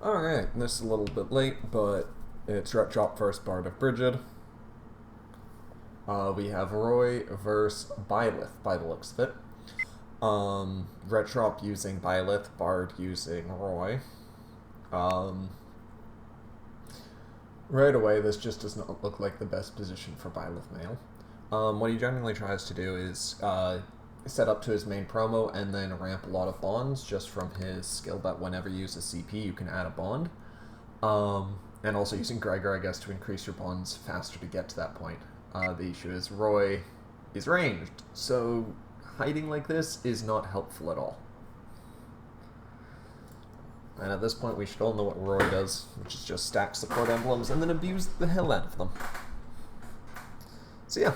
Alright, this is a little bit late, but it's Retrop first Bard of Brigid. We have Roy versus Byleth by the looks of it. Retrop using Byleth, Bard using Roy. Um, right away, this just does not look like the best position for Byleth male. What he generally tries to do is set up to his main promo and then ramp a lot of bonds just from his skill that whenever you use a CP, you can add a bond. And also using Gregor, I guess, to increase your bonds faster to get to that point. The issue is Roy is ranged, so hiding like this is not helpful at all. And at this point, we should all know what Roy does, which is just stack support emblems and then abuse the hell out of them. So yeah.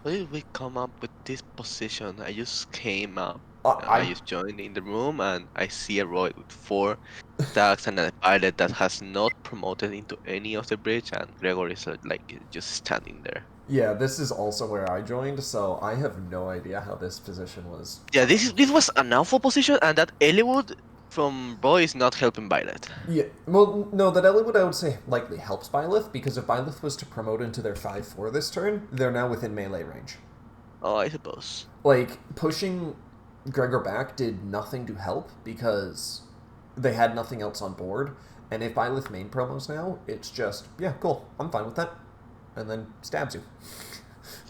How did we come up with this position? I just came up. I I just joined in the room and I see a Roy with 4 stacks and a pilot that has not promoted into any of the bridge, and Gregor is like just standing there. Yeah, this is also where I joined, so I have no idea how this position was. Yeah, this was an alpha position, and that Eliwood from Roy is not helping Byleth. Yeah, well, no, that Ellie would, I would say, likely helps Byleth, because if Byleth was to promote into their 5-4 this turn, they're now within melee range. Oh, I suppose. Like, pushing Gregor back did nothing to help, because they had nothing else on board, and if Byleth main promos now, it's just, yeah, cool, I'm fine with that, and then stabs you.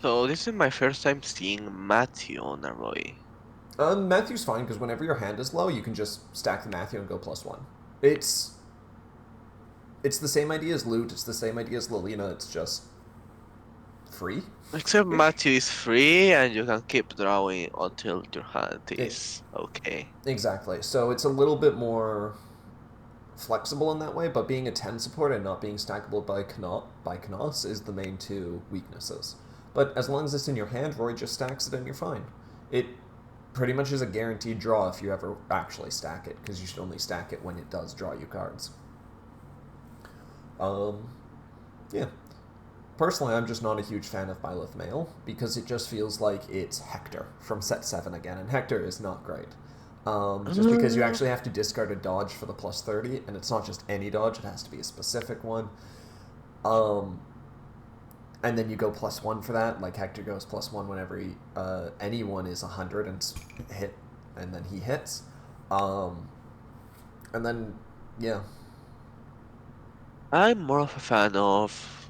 So this is my first time seeing Matthew on a Roy. Matthew's fine, because whenever your hand is low, you can just stack the Matthew and go +1. It's the same idea as Loot, it's the same idea as Lilina, it's just free. Except Matthew is free and you can keep drawing until your hand is okay. Exactly. So it's a little bit more flexible in that way, but being a 10 support and not being stackable by Knos is the main two weaknesses. But as long as it's in your hand, Roy just stacks it and you're fine. It pretty much is a guaranteed draw if you ever actually stack it, because you should only stack it when it does draw you cards. Yeah. Personally, I'm just not a huge fan of Byleth Male, because it just feels like it's Hector from set 7 again, and Hector is not great. Just because you actually have to discard a dodge for the +30, and it's not just any dodge, it has to be a specific one. And then you go +1 for that, like Hector goes +1 whenever anyone is 100 and hit, and then he hits. And then, yeah. I'm more of a fan of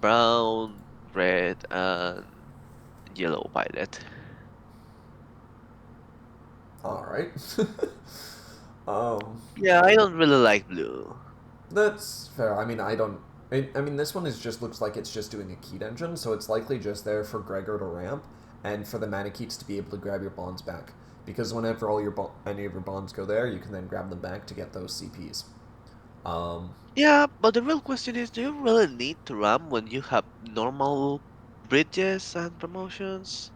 brown, red, and yellow Byleth. Alright. Yeah, I don't really like blue. That's fair. I mean, I mean, this one just looks like it's just doing a Keat engine, so it's likely just there for Gregor to ramp, and for the mana Keats to be able to grab your bonds back. Because whenever any of your bonds go there, you can then grab them back to get those CPs. Yeah, but the real question is, do you really need to ramp when you have normal bridges and promotions?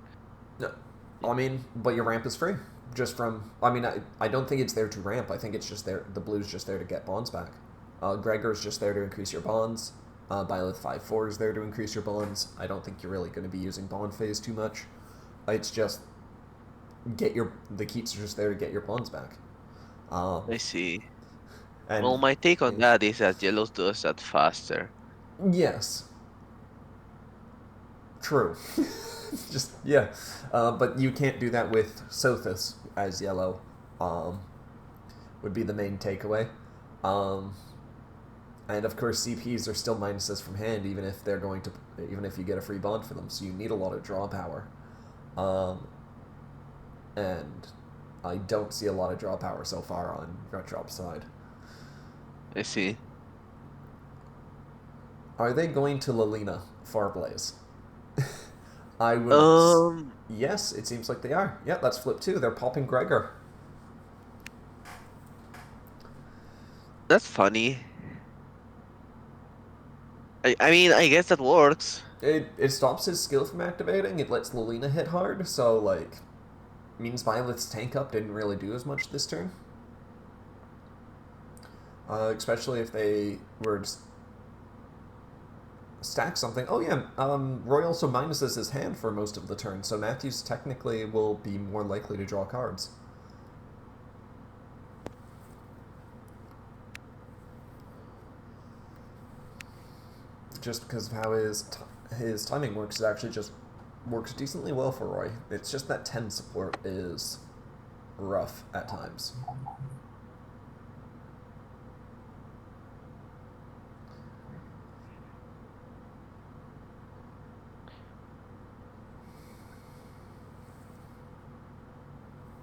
No, I mean, but your ramp is free. Just from, I mean, I don't think it's there to ramp. I think it's just there, the blue's just there to get bonds back. Gregor's just there to increase your bonds. Byleth 5-4 is there to increase your bonds. I don't think you're really going to be using bond phase too much. It's just the Keats are just there to get your bonds back. I see. And Well, my take on that is that yellow does that faster. yes, true. Just yeah, but you can't do that with Sothis as yellow. Would be the main takeaway. And of course, CPs are still minuses from hand, even if you get a free bond for them. So you need a lot of draw power, and I don't see a lot of draw power so far on Retrop's side. I see. Are they going to Lilina Farblaze? I would. Yes, it seems like they are. Yeah, that's flip 2. They're popping Gregor. That's funny. I mean, I guess that works. It stops his skill from activating. It lets Lilina hit hard, so like means Byleth's tank up didn't really do as much this turn. Especially if they were just stack something. Oh yeah, Roy also minuses his hand for most of the turn, so Matthews technically will be more likely to draw cards. just because of how his timing works, it actually just works decently well for Roy. It's just that 10 support is rough at times.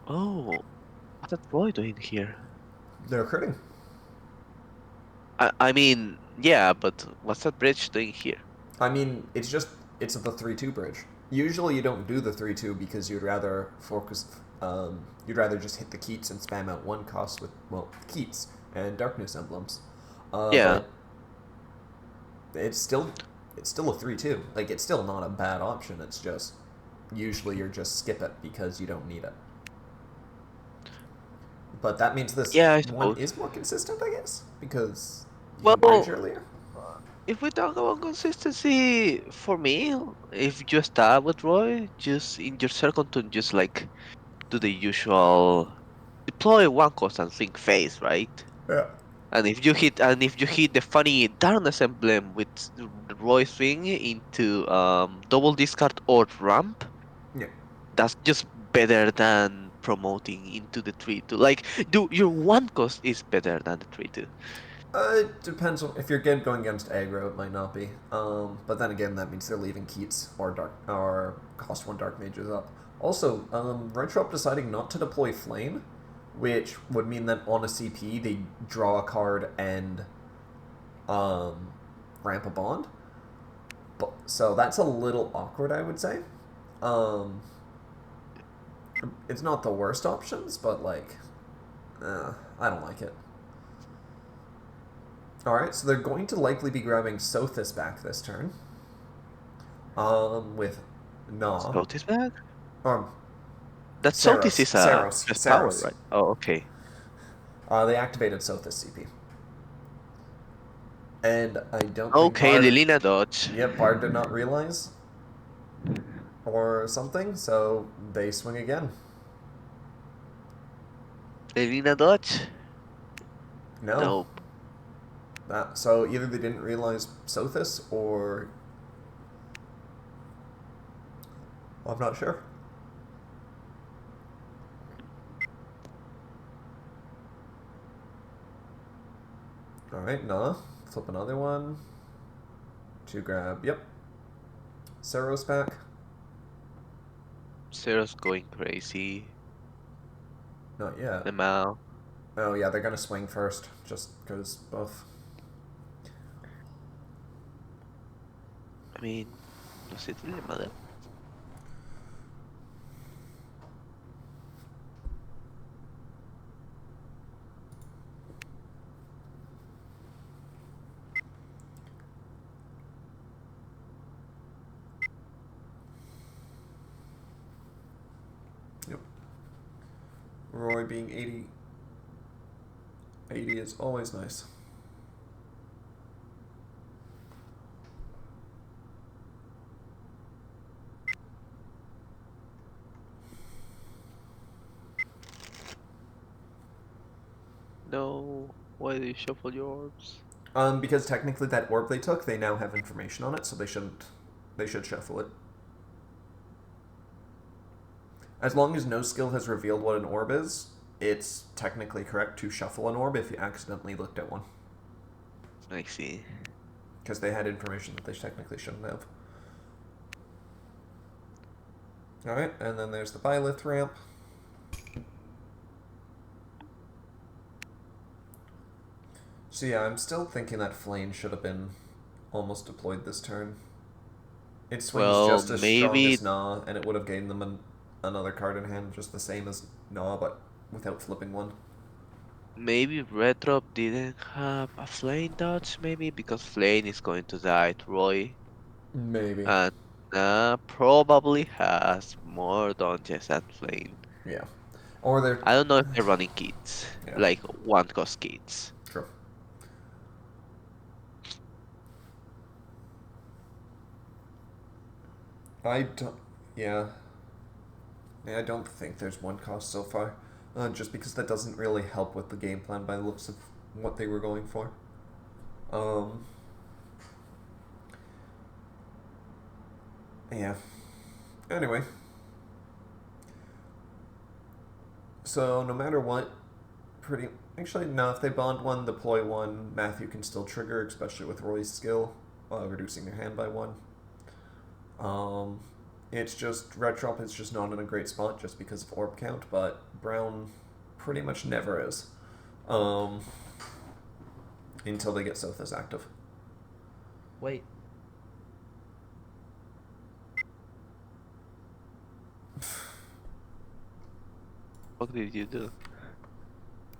Oh, what's that boy doing here? They're critting. I mean, yeah, but what's that bridge doing here? I mean, it's the 3-2 bridge. Usually you don't do the 3-2 because you'd rather focus. You'd rather just hit the Keats and spam out one cost with, well, Keats and Darkness emblems. Yeah, But it's still a 3-2. Like, it's still not a bad option. It's just usually you're just skip it because you don't need it. But that means this yeah, I one suppose. is more consistent, I guess, because you can bridge Well, earlier. if we talk about consistency, for me, if you start with Roy, just in your second turn, just like do the usual deploy one cost and think phase, right? Yeah. And if you hit the funny darkness emblem with Roy swing into double discard or ramp, Yeah. that's just better than promoting into the 3-2. Like, do your one cost is better than the 3-2. It depends on if you're going against aggro, it might not be. But then again, that means they're leaving Keats or cost one dark mages up. Also, Retrop deciding not to deploy Flame, which would mean that on a CP they draw a card and ramp a bond. But, so that's a little awkward, I would say. Um, it's not the worst options, but like, I don't like it. Alright, so they're going to likely be grabbing Sothis back this turn. With Nah. Sotis back? Um, That Sotis is a first power, Saros. right? Oh, okay. They activated Sothis CP. And I don't think Okay, Bard... Lilina dodge. Yep, Bard did not realize. Or something, so they swing again. Lilina dodge? No. Nope. So either they didn't realize Sothis, or... I'm not sure. Alright, Nah. Flip another one. To grab... Yep. Saros back. Zero's going crazy. Not yet. The Mao. Oh yeah, they're gonna swing first, just because both. I mean, no sé, tiene madre. Yep. Roy being 80. 80 is always nice. No. Why do you shuffle your orbs? Because technically that orb they took, they now have information on it, so they shouldn't. They should shuffle it. As long as no skill has revealed what an orb is, it's technically correct to shuffle an orb if you accidentally looked at one. I see. Because they had information that they technically shouldn't have. Alright, and then there's the Byleth ramp. So yeah, I'm still thinking that Flame should have been almost deployed this turn. It swings Well, just as strong maybe as Nah, and it would have gained them another card in hand, just the same as Nah, but without flipping one. maybe Retrop didn't have a Flame dodge, maybe because Flame is going to die to Roy, Maybe. and probably has more dodges than Flame. Yeah. Or they're... I don't know if they're running kits, Yeah, like one cost kits. true. I don't... Yeah. I don't think there's one cost so far. Just because that doesn't really help with the game plan by the looks of what they were going for. Um... Yeah. Anyway. So, no matter what, pretty... Actually, no, if they bond one, deploy one, Matthew can still trigger, especially with Roy's skill, reducing their hand by one. Um, it's just, Retrop is just not in a great spot just because of orb count, but Brown pretty much never is. Um, until they get Sothis active. Wait. What did you do?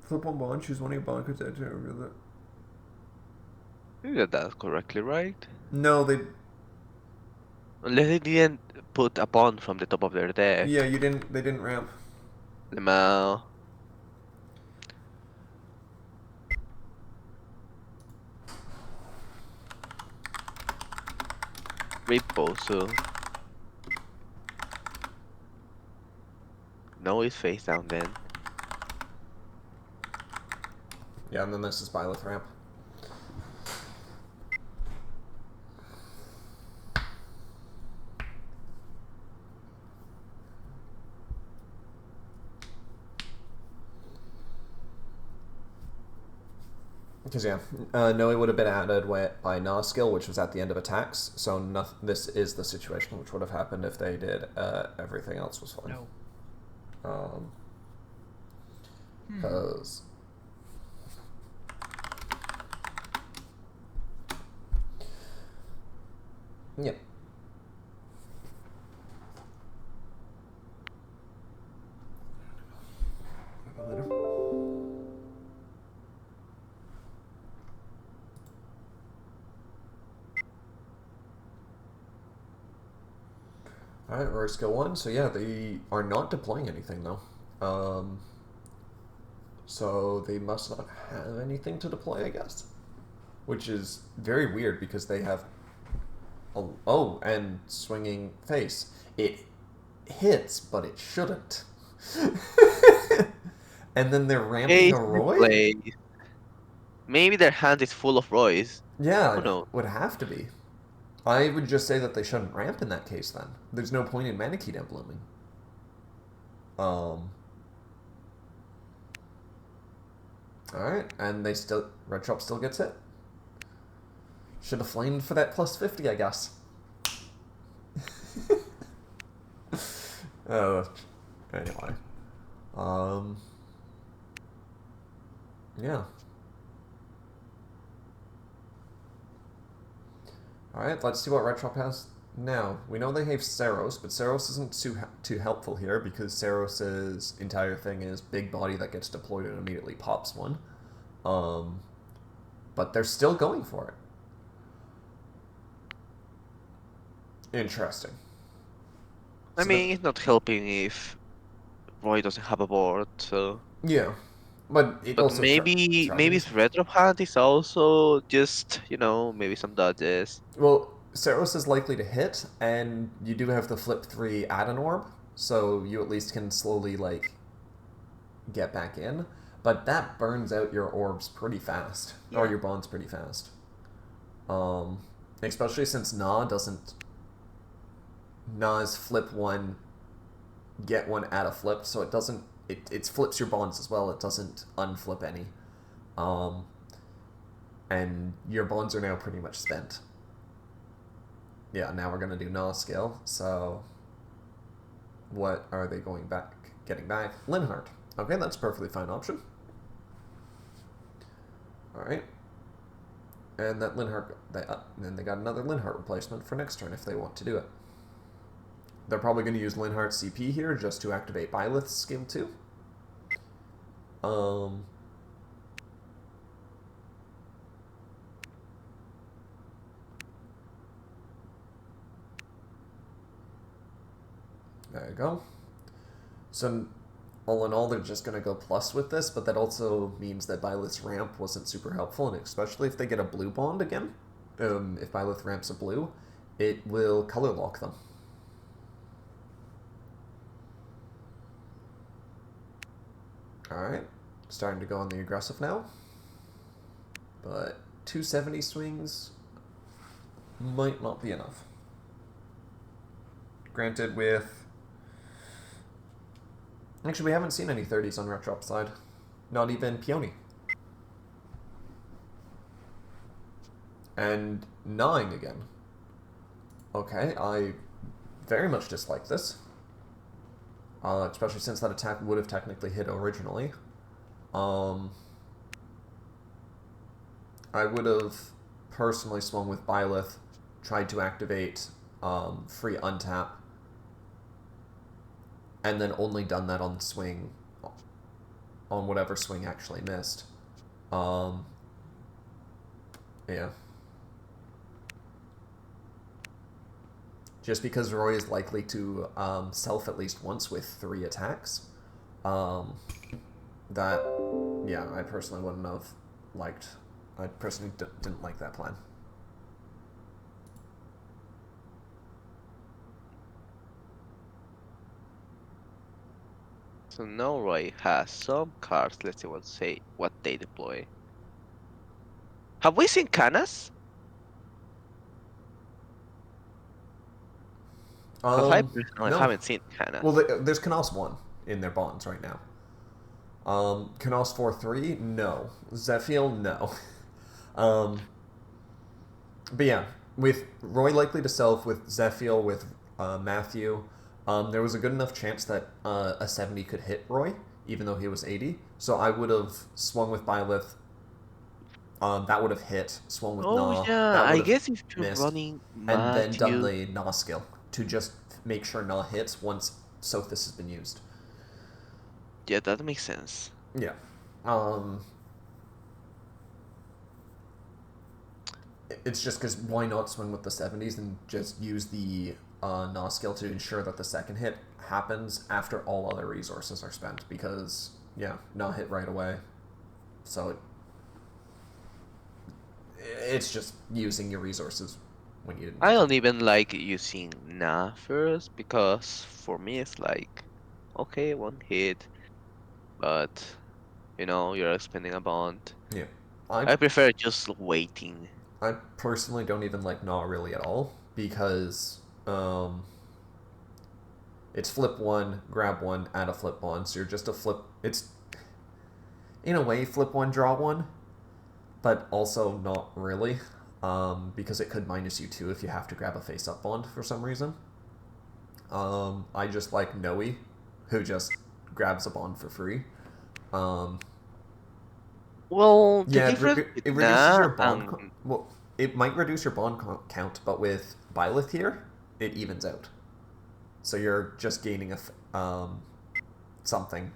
Flip one bond, choose one of your bond cards, add to reveal it. You got that correctly, right? No, they... Unless they didn't put a pawn from the top of their deck. Yeah, they didn't ramp. Lemao. Riposo. No, it's face down then. Yeah, and then this is Byleth ramp. Because, yeah, Noe would have been added by Na's skill, which was at the end of attacks, so this is the situation which would have happened if they did everything else was fine. No. Because... Yeah. Alright, we're skill 1. So yeah, they are not deploying anything though. So they must not have anything to deploy, I guess. Which is very weird because they have... Oh, and swinging face. It hits, but it shouldn't. And then they're ramping a Roy? Maybe their hand is full of Roys. Yeah, Who it knows? would have to be. I would just say that they shouldn't ramp in that case then. There's no point in Manakete embleming. Alright, and they still... Retrop still gets hit. Should have flamed for that plus 50, I guess. Anyway. Yeah. Alright, let's see what Retrop has now. We know they have Saros, but Saros isn't too helpful here because Saros' entire thing is big body that gets deployed and immediately pops one. But they're still going for it. Interesting. I mean, it's not helping if Roy doesn't have a board, so... Yeah. But it also maybe threatens. his Retrop hand is also just, maybe some dodges. Well, Saros is likely to hit, and you do have the flip 3 add an orb, so you at least can slowly, get back in. But that burns out your orbs pretty fast, or your bonds pretty fast. Especially since Na's flip 1, get 1 add a flip, so it doesn't... It flips your bonds as well, it doesn't unflip any. And your bonds are now pretty much spent. Yeah, now we're going to do Na's skill, so... What are they getting back? Linhardt. Okay, that's a perfectly fine option. Alright. And that Linhardt... then they got another Linhardt replacement for next turn if they want to do it. They're probably going to use Linhardt's CP here just to activate Byleth's skill 2. There you go. So, all in all, they're just going to go plus with this, but that also means that Byleth's ramp wasn't super helpful, and especially if they get a blue bond again, if Byleth ramps a blue, it will color lock them. Alright, starting to go on the aggressive now. But 270 swings might not be enough. Granted, with... Actually, we haven't seen any 30s on Retrop side. Not even Peony. And gnawing again. Okay, I very much dislike this. Especially since that attack would have technically hit originally. I would have personally swung with Byleth, tried to activate free untap, and then only done that on the swing, on whatever swing actually missed. Yeah. Just because Roy is likely to self at least once with 3 attacks. That, yeah, I personally wouldn't have liked. I personally didn't like that plan. So now Roy has some cards. Let's see what they deploy. Have we seen Canas? Because I personally No. haven't seen Canas. Well, there's Canos 1 in their bonds right now. Canos 4-3? No. Zephiel? No. But yeah, with Roy likely to self, with Zephiel, with Matthew, there was a good enough chance that a 70 could hit Roy, even though he was 80. So I would have swung with Byleth. That would have hit. Swung with Oh Gnaw. yeah, That would I have guess if you're missed. running And then done Matthew, the Gnaw skill to just make sure Gnaw hits once Sothis has been used. yeah, that makes sense. Yeah. It's just because why not swing with the 70s and just use the Gnaw skill to ensure that the second hit happens after all other resources are spent, because, yeah, Gnaw hit right away. So it's just using your resources when you didn't. I don't even like using Na first because for me it's like, okay, one hit, but you're expending a bond. Yeah. I I prefer just waiting. I personally don't even like Gnaw really at all, because it's flip 1, grab 1, add a flip 1, so you're just a flip. It's, in a way, flip 1, draw 1, but also not really, because it could minus you 2 if you have to grab a face-up bond for some reason. I just like Noe, who just grabs a bond for free. Well, the Yeah, difference with it reduces Na your bond. and Well, it might reduce your bond count, but with Byleth here, it evens out. So you're just gaining something.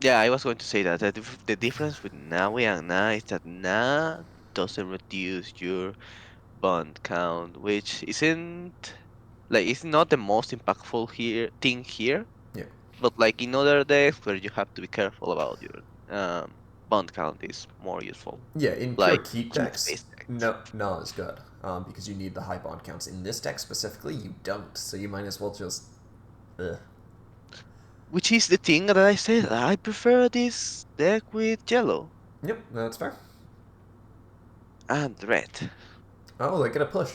yeah, I was going to say that the difference with Nawe and Na is that Na doesn't reduce your bond count, which isn't like it's not the most impactful thing here. Yeah. But like in other decks where you have to be careful about your bond count is more useful. Yeah, in pure Like keep keep decks, based decks. no is good, because you need the high bond counts. In this deck specifically, you don't, so you might as well just. Ugh. Which is the thing that I said I prefer this deck with yellow Yep, that's fair. and red. Oh, they get a push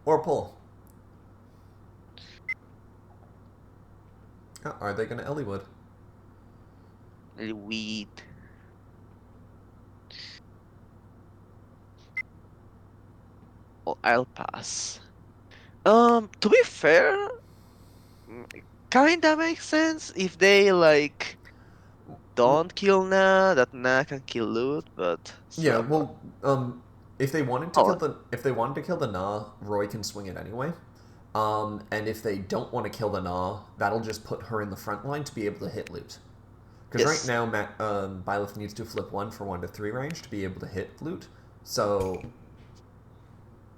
or pull. Oh, are they going to Elliewood? With oh, I'll pass. To be fair, it kinda makes sense if they like don't kill Na, that Na can kill Loot, but Yeah, still. well, if they wanted to Oh, kill the Nah, Roy can swing it anyway. And if they don't want to kill the Nah, that'll just put her in the front line to be able to hit loot. Because right yes. now, Byleth needs to flip 1 for 1 to 3 range to be able to hit loot. So,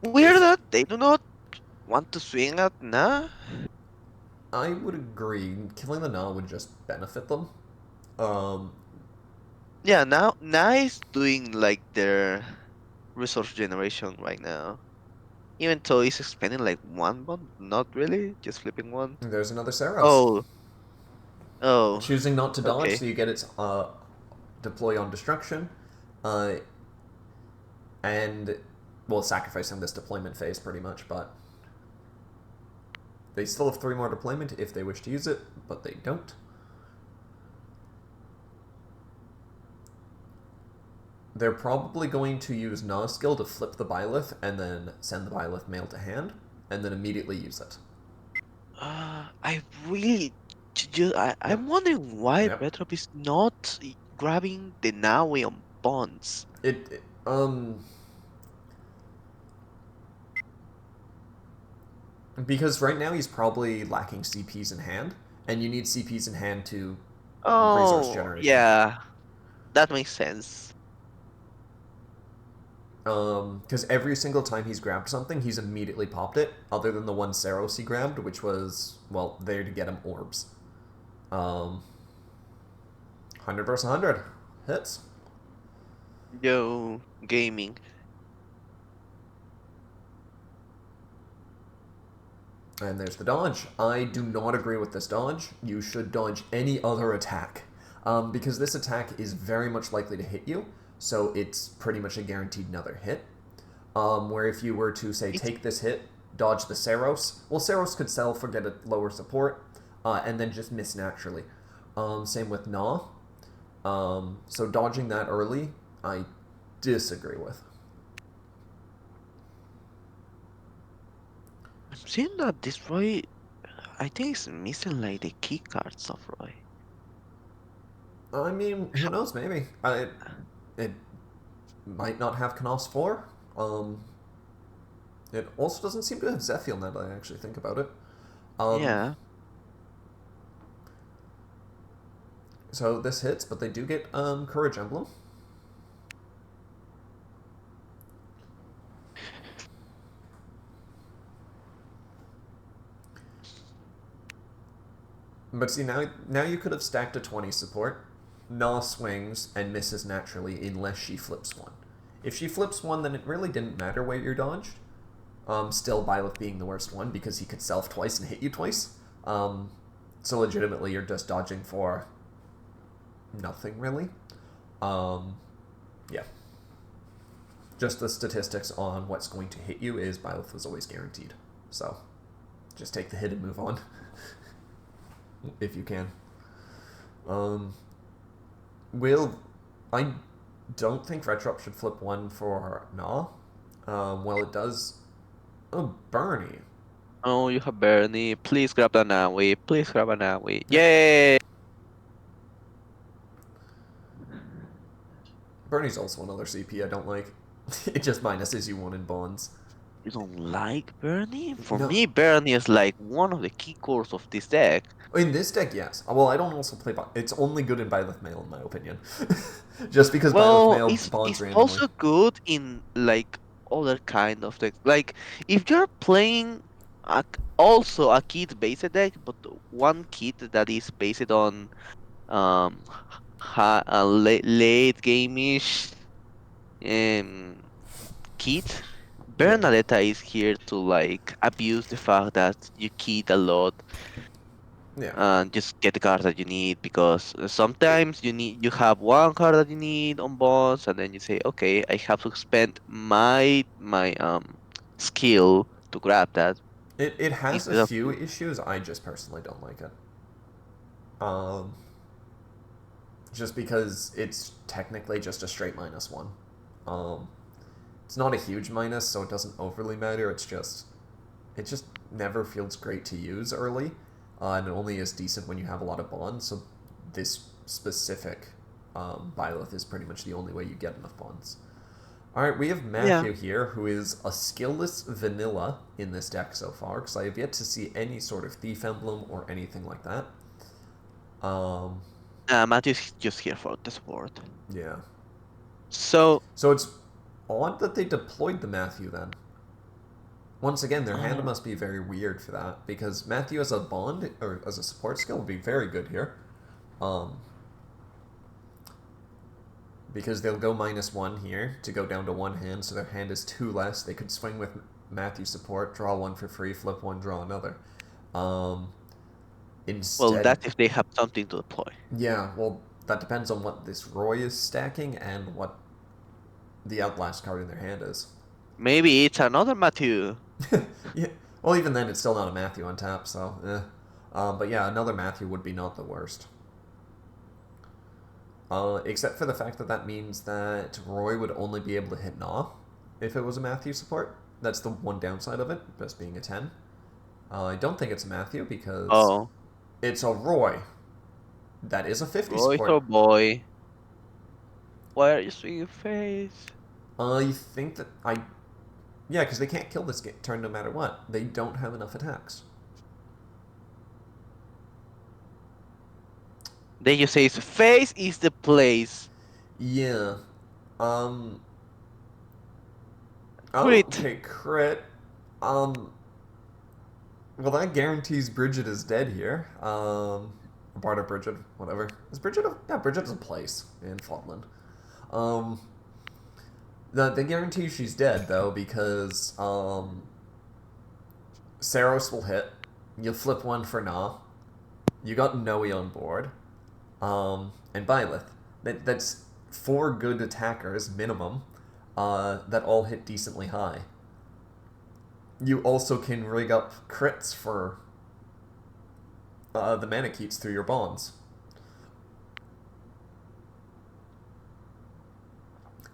Weird if that they do not want to swing at Na. I would agree, killing the Nah would just benefit them. Um, Yeah, now Na is doing like their resource generation right now. Even though he's expending like one bond, not really, just flipping one. there's another Saros. Oh, oh, Choosing not to dodge, okay. so you get its deploy on destruction. Uh, and well, sacrificing this deployment phase pretty much, but they still have 3 more deployment if they wish to use it, but they don't. They're probably going to use Na's skill to flip the Byleth and then send the Byleth mail to hand, and then immediately use it. I really, Yep. I'm wondering why Yep. Retrop is not grabbing the Naui on bonds. It because right now he's probably lacking CPs in hand, and you need CPs in hand to resource Oh, generation. yeah, that makes sense. Because every single time he's grabbed something, he's immediately popped it, other than the one Saros he grabbed, which was, well, there to get him orbs. 100 versus 100. Hits. Yo, gaming. And there's the dodge. I do not agree with this dodge. You should dodge any other attack. Because this attack is very much likely to hit you, so it's pretty much a guaranteed another hit. Where if you were to, say, It's take this hit, dodge the Saros, well, Saros could sell for get a lower support, and then just miss naturally. Same with Gnaw. So dodging that early, I disagree with. I'm seeing that this Roy, I think it's missing like the key cards of Roy. I mean, who knows? Maybe it might not have Knos 4. It also doesn't seem to have Zephiel now that I actually think about it. Um, Yeah. so this hits, but they do get Courage Emblem. But see, now you could have stacked a 20 support. Gnaw swings and misses naturally unless she flips one. If she flips one, then it really didn't matter where you're dodged. Still, Byleth being the worst one because he could self twice and hit you twice. So legitimately, you're just dodging for nothing really. Yeah. Just the statistics on what's going to hit you is Byleth was always guaranteed. So just take the hit and move on. If you can. Will I don't think Retrop should flip one for Gnaw. Well, it does. Oh, Bernie. Oh, you have Bernie. Please grab the Naui. Please grab a Naui. Yep. Yay! Bernie's also another CP I don't like. It just minuses you one in bonds. You don't like Bernie? For No, me, Bernie is like one of the key cores of this deck. in this deck, yes. Well, I don't also play. It's only good in Byleth Mail, in my opinion. Just because Byleth Well, Mail bonds it's randomly. also good in like other kind of decks. Like if you're playing also a kit based deck, but one kit that is based on um a late game-ish kit. Yeah. Bernadetta is here to like abuse the fact that you kit a lot Yeah. and just get the cards that you need because sometimes you have one card that you need on boss and then you say okay I have to spend my skill to grab that It has a instead of few issues. I just personally don't like it. Um, just because it's technically just a straight -1. Um, it's not a huge minus, so it doesn't overly matter. It just never feels great to use early, and it only is decent when you have a lot of bonds. So this specific Byleth is pretty much the only way you get enough bonds. All right, we have yeah. Matthew here, who is a skillless vanilla in this deck so far, because I have yet to see any sort of thief emblem or anything like that. Um, Matthew's just here for the support. yeah. So So it's odd that they deployed the Matthew then. Once again, their hand uh, must be very weird for that, because Matthew as a bond, or as a support skill, would be very good here. Um, because they'll go -1 here to go down to one hand, so their hand is 2 less. They could swing with Matthew support, draw one for free, flip one, draw another. Um, well instead, that's if they have something to deploy. yeah, well, that depends on what this Roy is stacking and what the Outlast card in their hand is. Maybe it's another Matthew. Yeah. Well, even then, it's still not a Matthew on tap, so but yeah, another Matthew would be not the worst. Except for the fact that that means that Roy would only be able to hit Gnaw if it was a Matthew support. That's the one downside of it, just being a 10. I don't think it's a Matthew because Oh, it's a Roy. That is a 50 Roy, oh support. boy. Why are you swinging your face? I think that I. Yeah, because they can't kill this turn no matter what. They don't have enough attacks. Then you say face is the place. Yeah. Um. Crit. Okay, crit. Um. Well, that guarantees Brigid is dead here. Part of Brigid, whatever. Is Brigid a... Yeah, Brigid is a place in Falkland. Um, they guarantee she's dead, though, because, Saros will hit. You flip one for Nah. You got Noe on board. And Byleth. That's 4 good attackers, minimum, that all hit decently high. You also can rig up crits for the Manicheets through your bonds.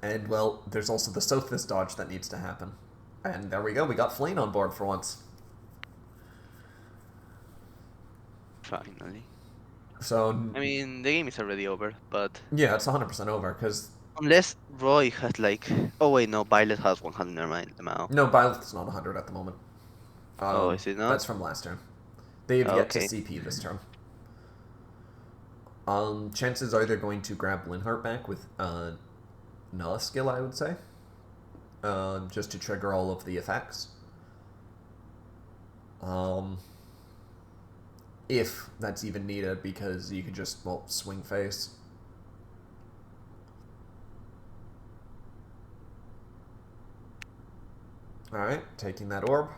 And, well, there's also the Sothis dodge that needs to happen. And there we go, we got Flame on board for once. Finally. So, I mean, the game is already over, but yeah, it's 100% over, because... unless Roy has like, oh wait, no, Byleth has 100. Never mind, I'm out. No, Byleth's not 100 at the moment. Oh, is it not? That's from last turn. They have yet to Okay. CP this turn. Chances are they're going to grab Linhart back with Null skill, I would say. Just to trigger all of the effects. If that's even needed, because you could just, well, swing face. Alright, taking that orb.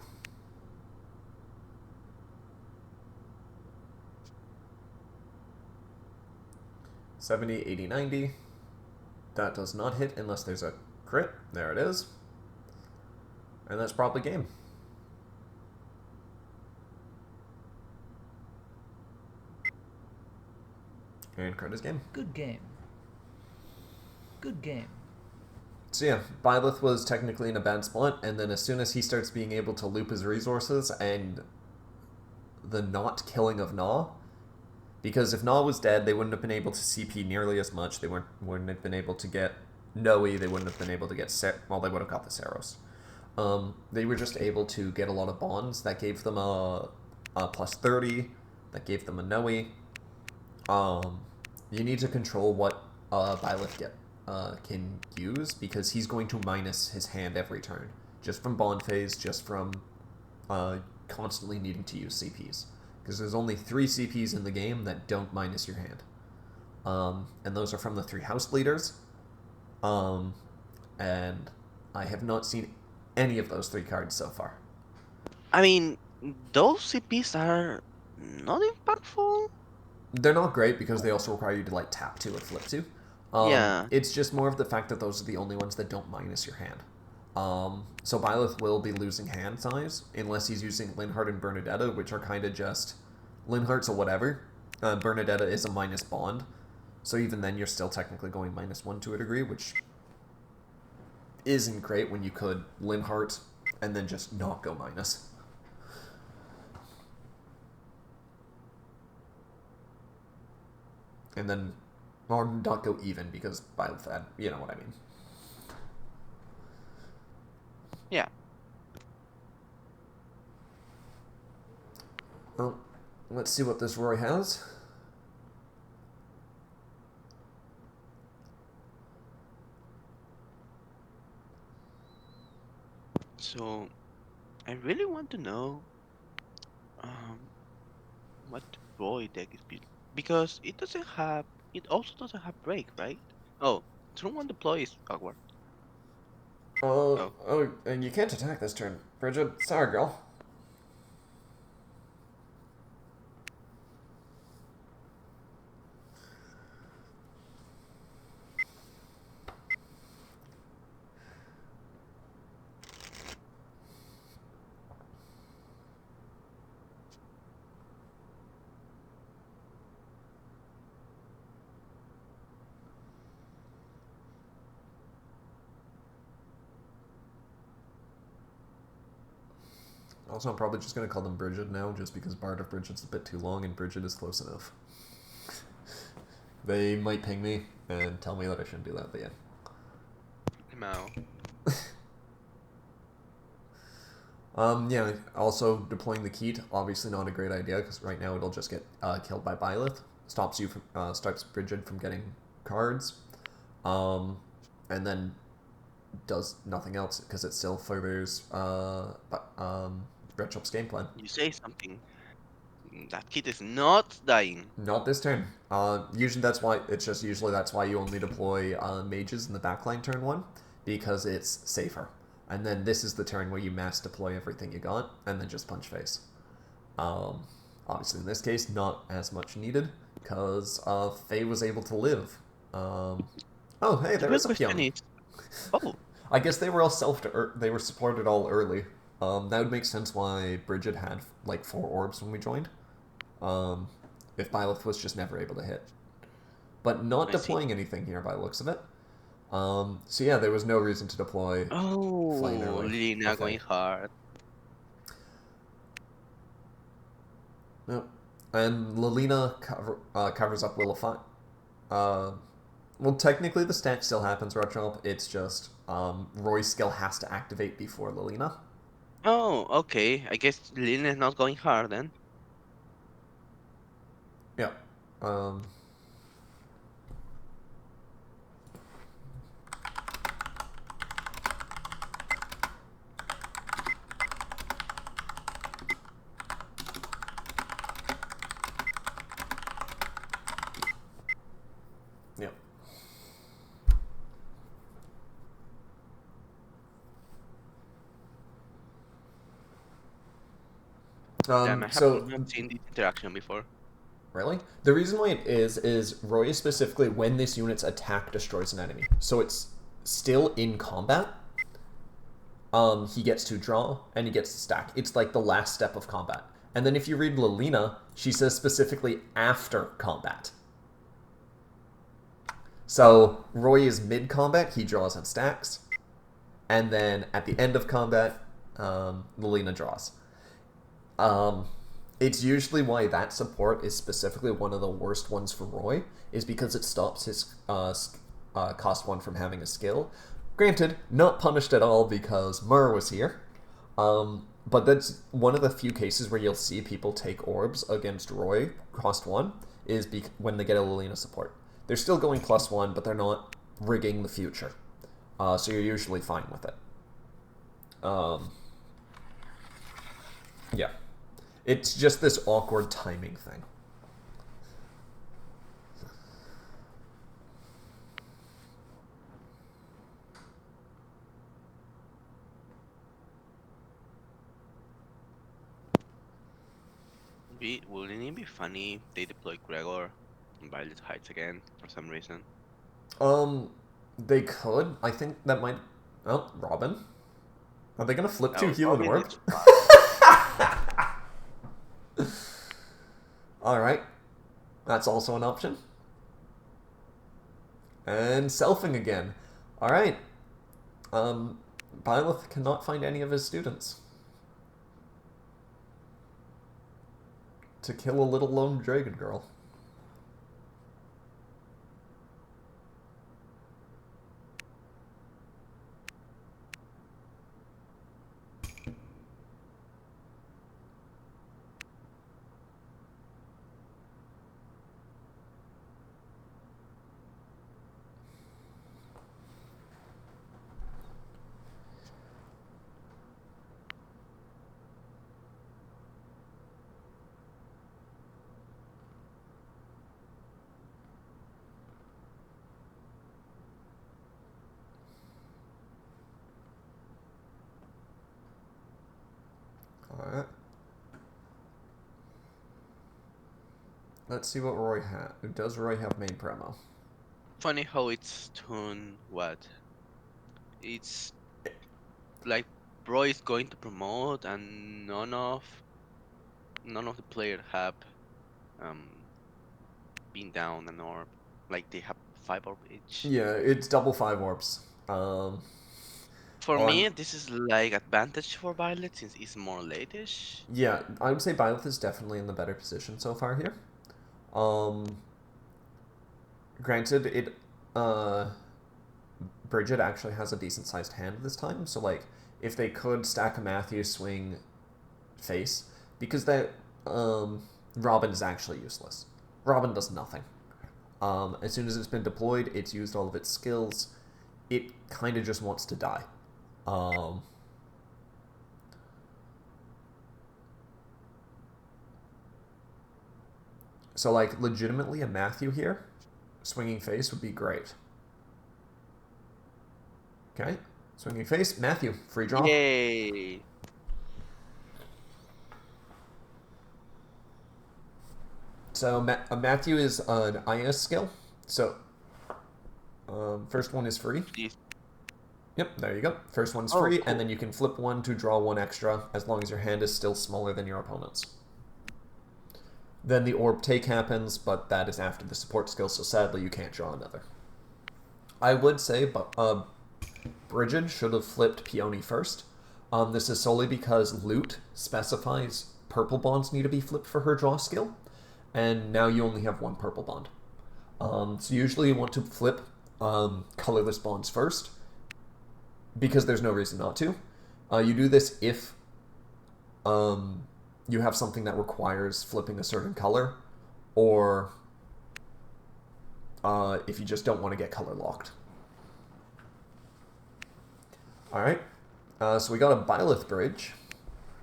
$70, $80, $90. That does not hit unless there's a crit. There it is. And that's probably game. And crit is game. Good game. Good game. So yeah, Byleth was technically in a bad spot, and then as soon as he starts being able to loop his resources and the not killing of Gnaw, because if Gnaw was dead, they wouldn't have been able to CP nearly as much. They wouldn't have been able to get Noe. They wouldn't have been able to get well, they would have got the Saros. They were just able to get a lot of bonds that gave them a plus 30, that gave them a Noe. You need to control what Byleth can use, because he's going to minus his hand every turn, just from bond phase, just from constantly needing to use CPs, because there's only 3 CPs in the game that don't minus your hand, and those are from the 3 house leaders, and I have not seen any of those 3 cards so far. I mean, those CPs are not impactful. They're not great because they also require you to like tap to or flip to. Yeah. It's just more of the fact that those are the only ones that don't minus your hand. So Byleth will be losing hand size unless he's using Linhart and Bernadetta, which are kind of just... Linhart's a whatever. Bernadetta is a minus bond. So even then you're still technically going -1 to a degree, which isn't great when you could Linhart and then just not go minus. And then, or not go even, because Byleth had, you know what I mean. Yeah. Well, let's see what this Roy has. So, I really want to know what Roy deck is built, because it doesn't have. It also doesn't have break, right? Oh, turn 1 deploy is awkward. Oh. Oh, and you can't attack this turn, Brigid. Sorry, girl. Also, I'm probably just going to call them Brigid now, just because Bard of Brigid's a bit too long and Brigid is close enough. They might ping me and tell me that I shouldn't do that, but yeah. No. Yeah, also deploying the Keat, obviously not a great idea, because right now it'll just get killed by Byleth. Stops Brigid from getting cards. And then does nothing else, because it still furthers Retrop's game plan. You say something. That kid is not dying. Not this turn. Usually that's why you only deploy mages in the backline turn 1, because it's safer. And then this is the turn where you mass deploy everything you got, and then just punch face. Obviously in this case, not as much needed, because Faye was able to live. Oh, hey, there is a pion. Oh. I guess they were all they were supported all early. That would make sense why Brigid had like 4 orbs when we joined. If Byleth was just never able to hit. But not deploying anything here by the looks of it. So yeah, there was no reason to deploy Flame early. Lina going hard. Nope. And Lilina covers up Will of Fire. Well, technically the stack still happens, Retrop. It's just Roy's skill has to activate before Lilina. Oh, okay. I guess Lina is not going hard then. Yeah. Yep. Damn, I have not seen this interaction before. Really? The reason why it is Roy is specifically when this unit's attack destroys an enemy. So it's still in combat. He gets to draw, and he gets to stack. It's like the last step of combat. And then if you read Lilina, she says specifically after combat. So Roy is mid-combat, he draws and stacks. And then at the end of combat, Lilina draws. It's usually why that support is specifically one of the worst ones for Roy, is because it stops his cost 1 from having a skill. Granted, not punished at all because Mur was here, but that's one of the few cases where you'll see people take orbs against Roy, cost 1, is when they get a Lilina support. They're still going +1, but they're not rigging the future, so you're usually fine with it. Yeah. It's just this awkward timing thing. Wouldn't it be funny if they deploy Gregor and Byleth hides again for some reason? They could. I think that might... Oh, Robin? Are they gonna flip 2 heal and warp? Alright. That's also an option. And selfing again. Alright. Byleth cannot find any of his students to kill a little lone dragon girl. Alright. Let's see what Roy has. Does Roy have main promo? Funny how it's tune what? It's like Bro is going to promote and none of the players have been down an orb. Like they have 5 orb each. Yeah, it's double 5 orbs. For On me, this is like advantage for Byleth since it's more late-ish. Yeah, I would say Byleth is definitely in the better position so far here. Um, Granted, Brigid actually has a decent sized hand this time, so like if they could stack a Matthew swing face, because that Robin is actually useless. Robin does nothing. As soon as it's been deployed, it's used all of its skills. It kind of just wants to die. Um, so like legitimately a Matthew here, swinging face would be great. Okay, swinging face, Matthew, free draw. Yay! So Matthew is an IS skill. So first one is free. Please. Yep, there you go. First one's Oh, free, cool. and then you can flip one to draw one extra, as long as your hand is still smaller than your opponent's. Then the orb take happens, but that is after the support skill, so sadly you can't draw another. I would say, but Brigid should have flipped Peony first. This is solely because Loot specifies purple bonds need to be flipped for her draw skill, and now you only have one purple bond. So usually you want to flip colorless bonds first, because there's no reason not to. You do this if you have something that requires flipping a certain color, or if you just don't want to get color locked. Alright, so we got a Byleth bridge.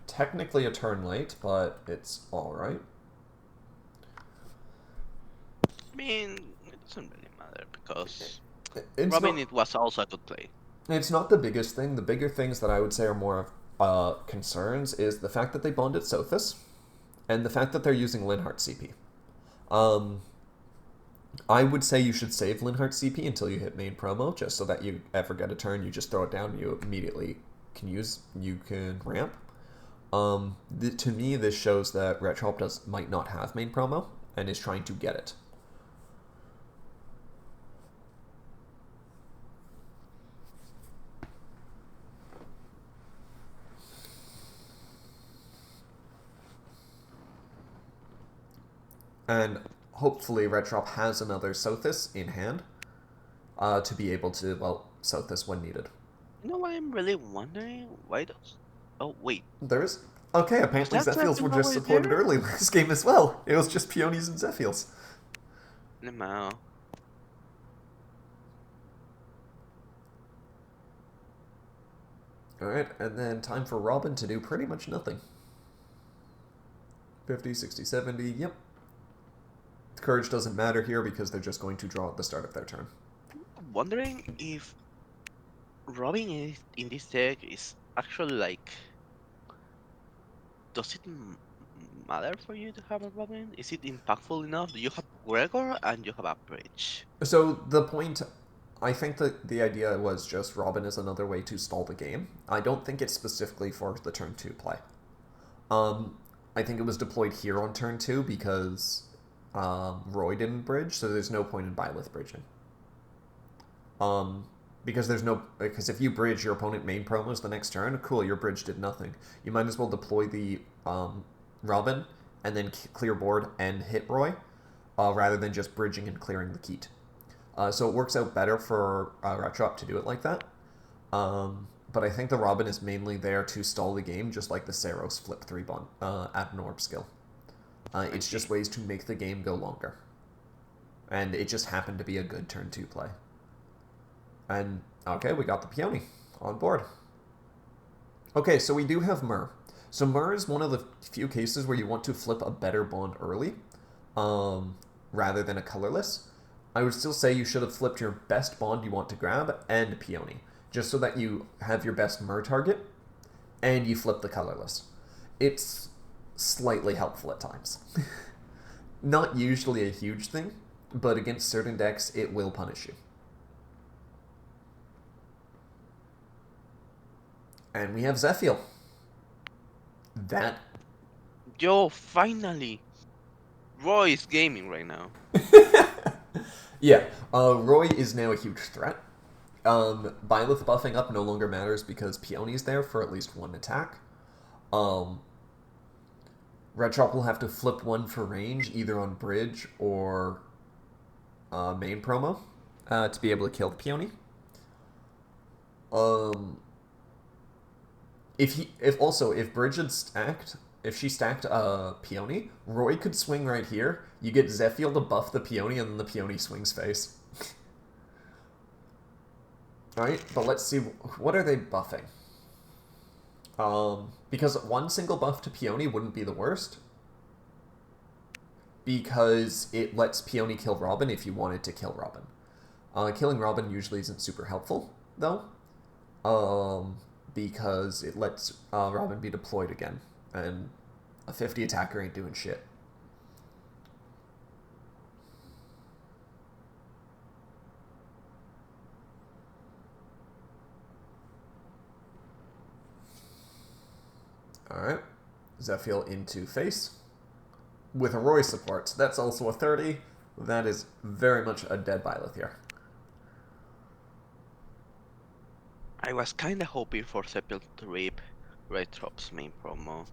Technically a turn late, but it's alright. I mean, it doesn't really matter because It's Robin, not, it was also a good play. it's not the biggest thing. The bigger things that I would say are more of concerns is the fact that they bonded Sophis, and the fact that they're using Linhardt CP. I would say you should save Linhardt CP until you hit main promo, just so that you ever get a turn, you just throw it down, and you immediately can ramp. To me, this shows that Retrop might not have main promo, and is trying to get it. And hopefully Retrop has another Sothis in hand to be able to, well, Sothis when needed. You know what I'm really wondering? Why does... Oh, wait. There is... Okay, apparently that Zephiels were Zephyl just over supported there? early this game as well. It was just Peonies and Zephiels. No. Alright, and then time for Robin to do pretty much nothing. 50, 60, 70, yep. Courage doesn't matter here because they're just going to draw at the start of their turn. I'm wondering if Robin in this deck is actually like... Does it matter for you to have a Robin? Is it impactful enough? You have Gregor and you have a bridge. So the point, I think that the idea was just Robin is another way to stall the game. I don't think it's specifically for the turn 2 play. I think it was deployed here on turn 2 because Roy didn't bridge, so there's no point in Byleth bridging. Because if you bridge, your opponent main promos the next turn, cool, your bridge did nothing. You might as well deploy the Robin and then clear board and hit Roy, rather than just bridging and clearing the Keat. So it works out better for Retrop to do it like that. But I think the Robin is mainly there to stall the game, just like the Saros flip 3 bond at an orb skill. It's just ways to make the game go longer. And it just happened to be a good turn 2 play. And, okay, we got the Peony on board. Okay, so we do have Myrrh. So Myrrh is one of the few cases where you want to flip a better bond early, rather than a colorless. I would still say you should have flipped your best bond you want to grab and Peony, just so that you have your best Myrrh target, and you flip the colorless. It's slightly helpful at times. Not usually a huge thing, but against certain decks, it will punish you. And we have Zephiel. That... Yo, finally! Roy is gaming right now. Yeah, Roy is now a huge threat. Byleth buffing up no longer matters because Peony's there for at least one attack. Retrop will have to flip one for range, either on bridge or main promo, to be able to kill the Peony. If Brigid stacked, if she stacked Peony, Roy could swing right here. You get Zephiel to buff the Peony, and then the Peony swings face. Alright, but let's see, what are they buffing? Because one single buff to Peony wouldn't be the worst. Because it lets Peony kill Robin if you wanted to kill Robin. Killing Robin usually isn't super helpful, though. Because it lets Robin be deployed again. And a 50 attacker ain't doing shit. Alright. Zephiel into face. With a Roy support. So that's also a 30. That is very much a dead Byleth here. I was kind of hoping for Zephyr to rip Retrop's main promo.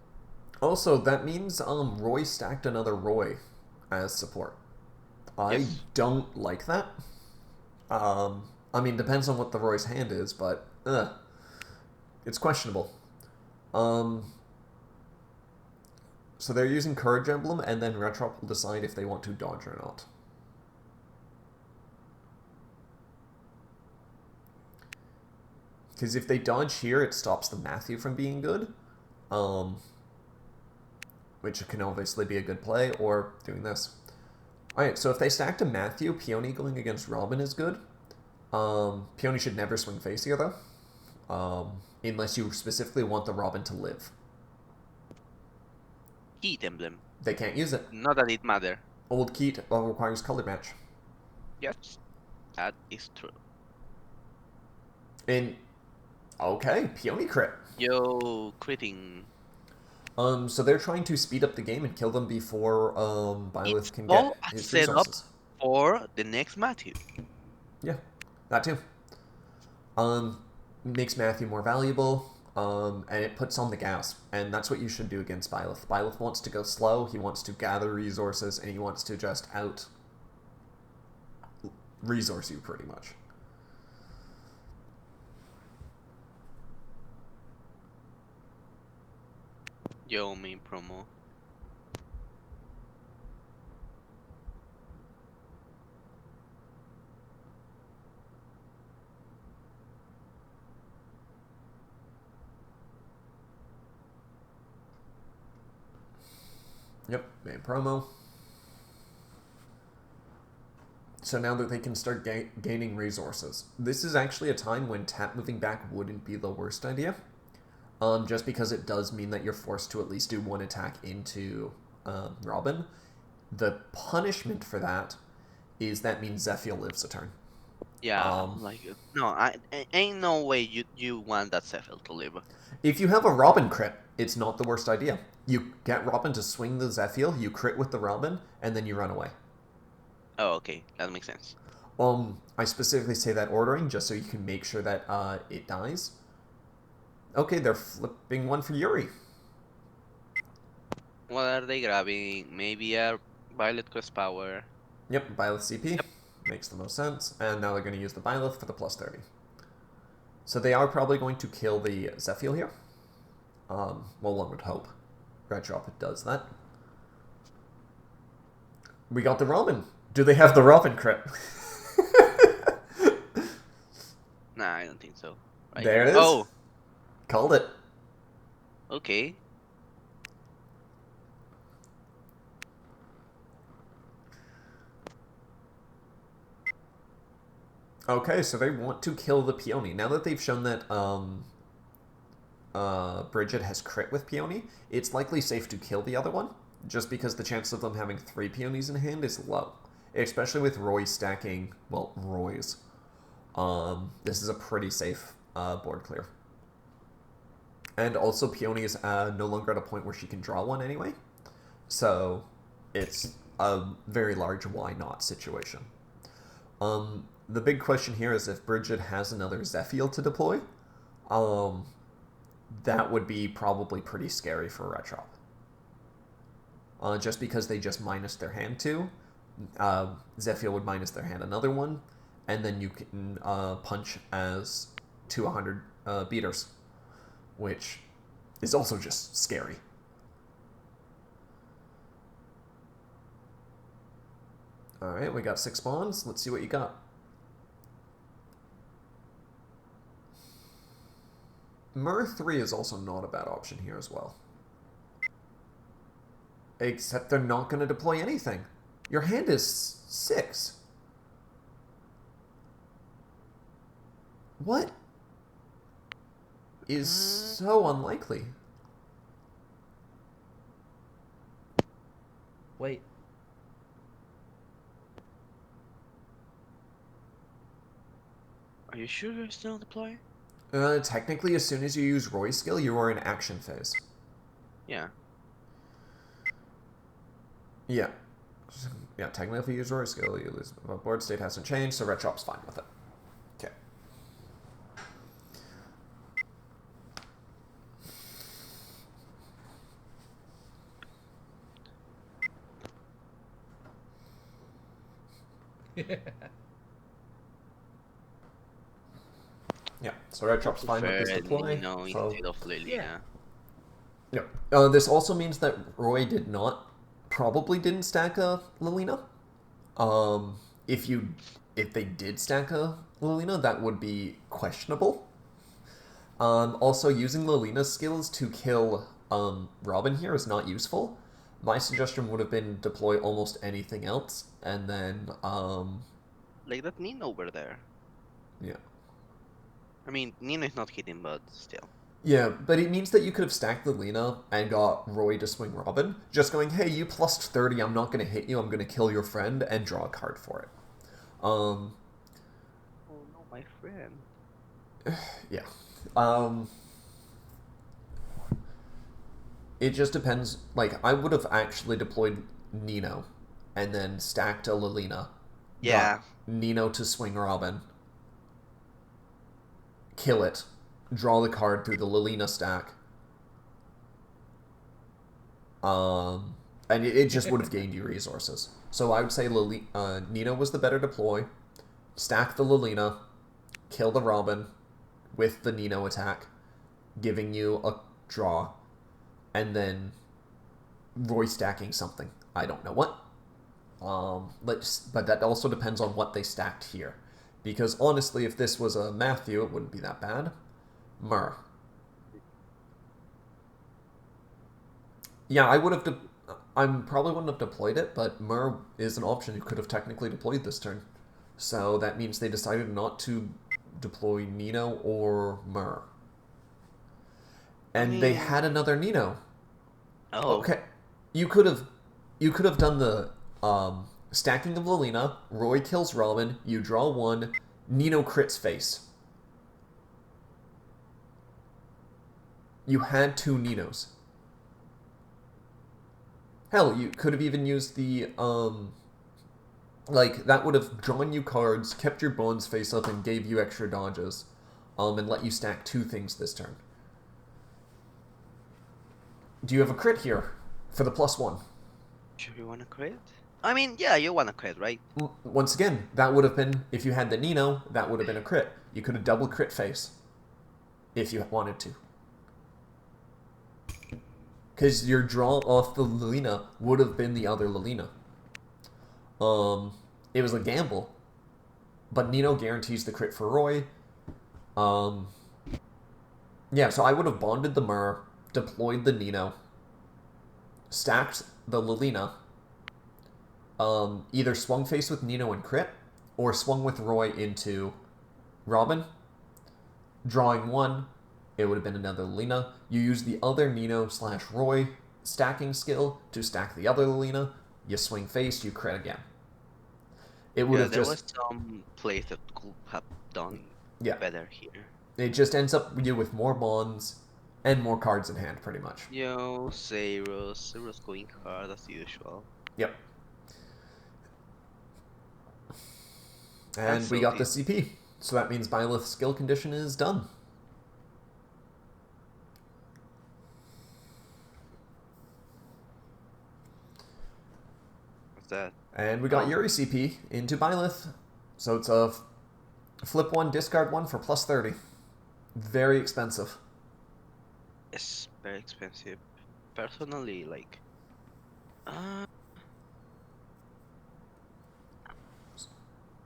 Also, that means Roy stacked another Roy as support. I don't like that. I mean, depends on what the Roy's hand is, but it's questionable. So they're using Courage Emblem, and then Retrop will decide if they want to dodge or not. Because if they dodge here, it stops the Matthew from being good. Which can obviously be a good play, or doing this. Alright, so if they stacked a Matthew, Peony going against Robin is good. Peony should never swing face here, though. Unless you specifically want the Robin to live. Heat emblem. They can't use it. Not that it matter. Old Keat requires color match. Yes, that is true. Okay, Peony crit. Yo, critting. So they're trying to speed up the game and kill them before Byleth can all get his set up resources. for the next Matthew. Yeah, that too. Makes Matthew more valuable, and it puts on the gas, and that's what you should do against Byleth. Byleth wants to go slow, he wants to gather resources, and he wants to just out-resource you, pretty much. Yo, main promo. Yep, main promo. So now that they can start gaining resources. This is actually a time when tap moving back wouldn't be the worst idea. Just because it does mean that you're forced to at least do one attack into Robin. The punishment for that is that means Zephiel lives a turn. Yeah, ain't no way you want that Zephyr to live. If you have a Robin crit, it's not the worst idea. You get Robin to swing the Zephiel, you crit with the Robin, and then you run away. Oh, okay, that makes sense. I specifically say that ordering just so you can make sure that it dies. Okay, they're flipping one for Yuri. What are they grabbing? Maybe a Violet Quest Power. Yep, Byleth CP. Yep. Makes the most sense. And now they're going to use the Byleth for the plus 30. So they are probably going to kill the Zephiel here. Well, one would hope. Retrop does that. We got the Robin. Do they have the Robin crit? Nah, I don't think so. Right? There it is. Oh! Called it. Okay. Okay, so they want to kill the Peony. Now that they've shown that Brigid has crit with Peony, it's likely safe to kill the other one, just because the chance of them having 3 Peonies in hand is low. Especially with Roy stacking, well, Roy's. This is a pretty safe board clear. And also Peony is no longer at a point where she can draw one anyway. So it's a very large why not situation. the big question here is if Brigid has another Zephyr to deploy, that would be probably pretty scary for Retrop. Just because they just minus their hand two, Zephyr would minus their hand another one, and then you can punch as 200 beaters, which is also just scary. Alright, we got 6 spawns. Let's see what you got. Myr 3 is also not a bad option here as well. Except they're not going to deploy anything. Your hand is 6. What is so unlikely? Wait. Are you sure you're still deploying? Technically, as soon as you use Roy's skill, you are in action phase. Yeah. Yeah. Yeah, technically if you use Roy's skill, you lose. Board state hasn't changed, so Retrop's fine with it. Okay. Yeah, so Retrop's fine with this deploy. So... instead of Lilina. Yeah. This also means that Roy probably didn't stack a Lilina. If they did stack a Lilina, that would be questionable. Also, using Lilina's skills to kill Robin here is not useful. My suggestion would have been deploy almost anything else, and then Like that Nino over there. Yeah. I mean, Nino is not hitting, but still. Yeah, but it means that you could have stacked Lilina and got Roy to swing Robin, just going, hey, you plus 30, I'm not going to hit you, I'm going to kill your friend, and draw a card for it. Oh no, my friend. Yeah. It just depends. Like, I would have actually deployed Nino and then stacked a Lilina. Yeah. Nino to swing Robin. Kill it. Draw the card through the Lilina stack. And it just would have gained you resources. So I would say Nino was the better deploy. Stack the Lilina. Kill the Robin with the Nino attack, giving you a draw, and then Roy stacking something. I don't know what. But that also depends on what they stacked here. Because honestly, if this was a Matthew, it wouldn't be that bad. Myr. Yeah, I probably wouldn't have deployed it, but Myr is an option you could have technically deployed this turn. So that means they decided not to deploy Nino or Myr. And they had another Nino. Oh. Okay. You could have done the stacking of Lilina, Roy kills Robin, you draw 1, Nino crits face. You had 2 Ninos. Hell, you could have even used the, like, that would have drawn you cards, kept your bones face up, and gave you extra dodges, and let you stack 2 things this turn. Do you have a crit here for the +1? Sure you want to crit? I mean, yeah, you want to crit, right? Once again, that would have been, if you had the Nino, that would have been a crit. You could have double crit face, if you wanted to. Because your draw off the Lilina would have been the other Lilina. It was a gamble. But Nino guarantees the crit for Roy. Yeah, so I would have bonded the Myr, deployed the Nino, stacked the Lilina, either swung face with Nino and crit, or swung with Roy into Robin, drawing 1, it would have been another Lilina. You use the other Nino/Roy stacking skill to stack the other Lilina. You swing face, you crit again. It would have there was some place that could have done better here. It just ends up with more bonds and more cards in hand, pretty much. Yo, Zeros going hard as usual. Yep. And we got the CP. So that means Byleth's skill condition is done. What's that? And we got Yuri CP into Byleth. So it's a flip 1, discard 1 for plus 30. Very expensive. It's very expensive. Personally, like,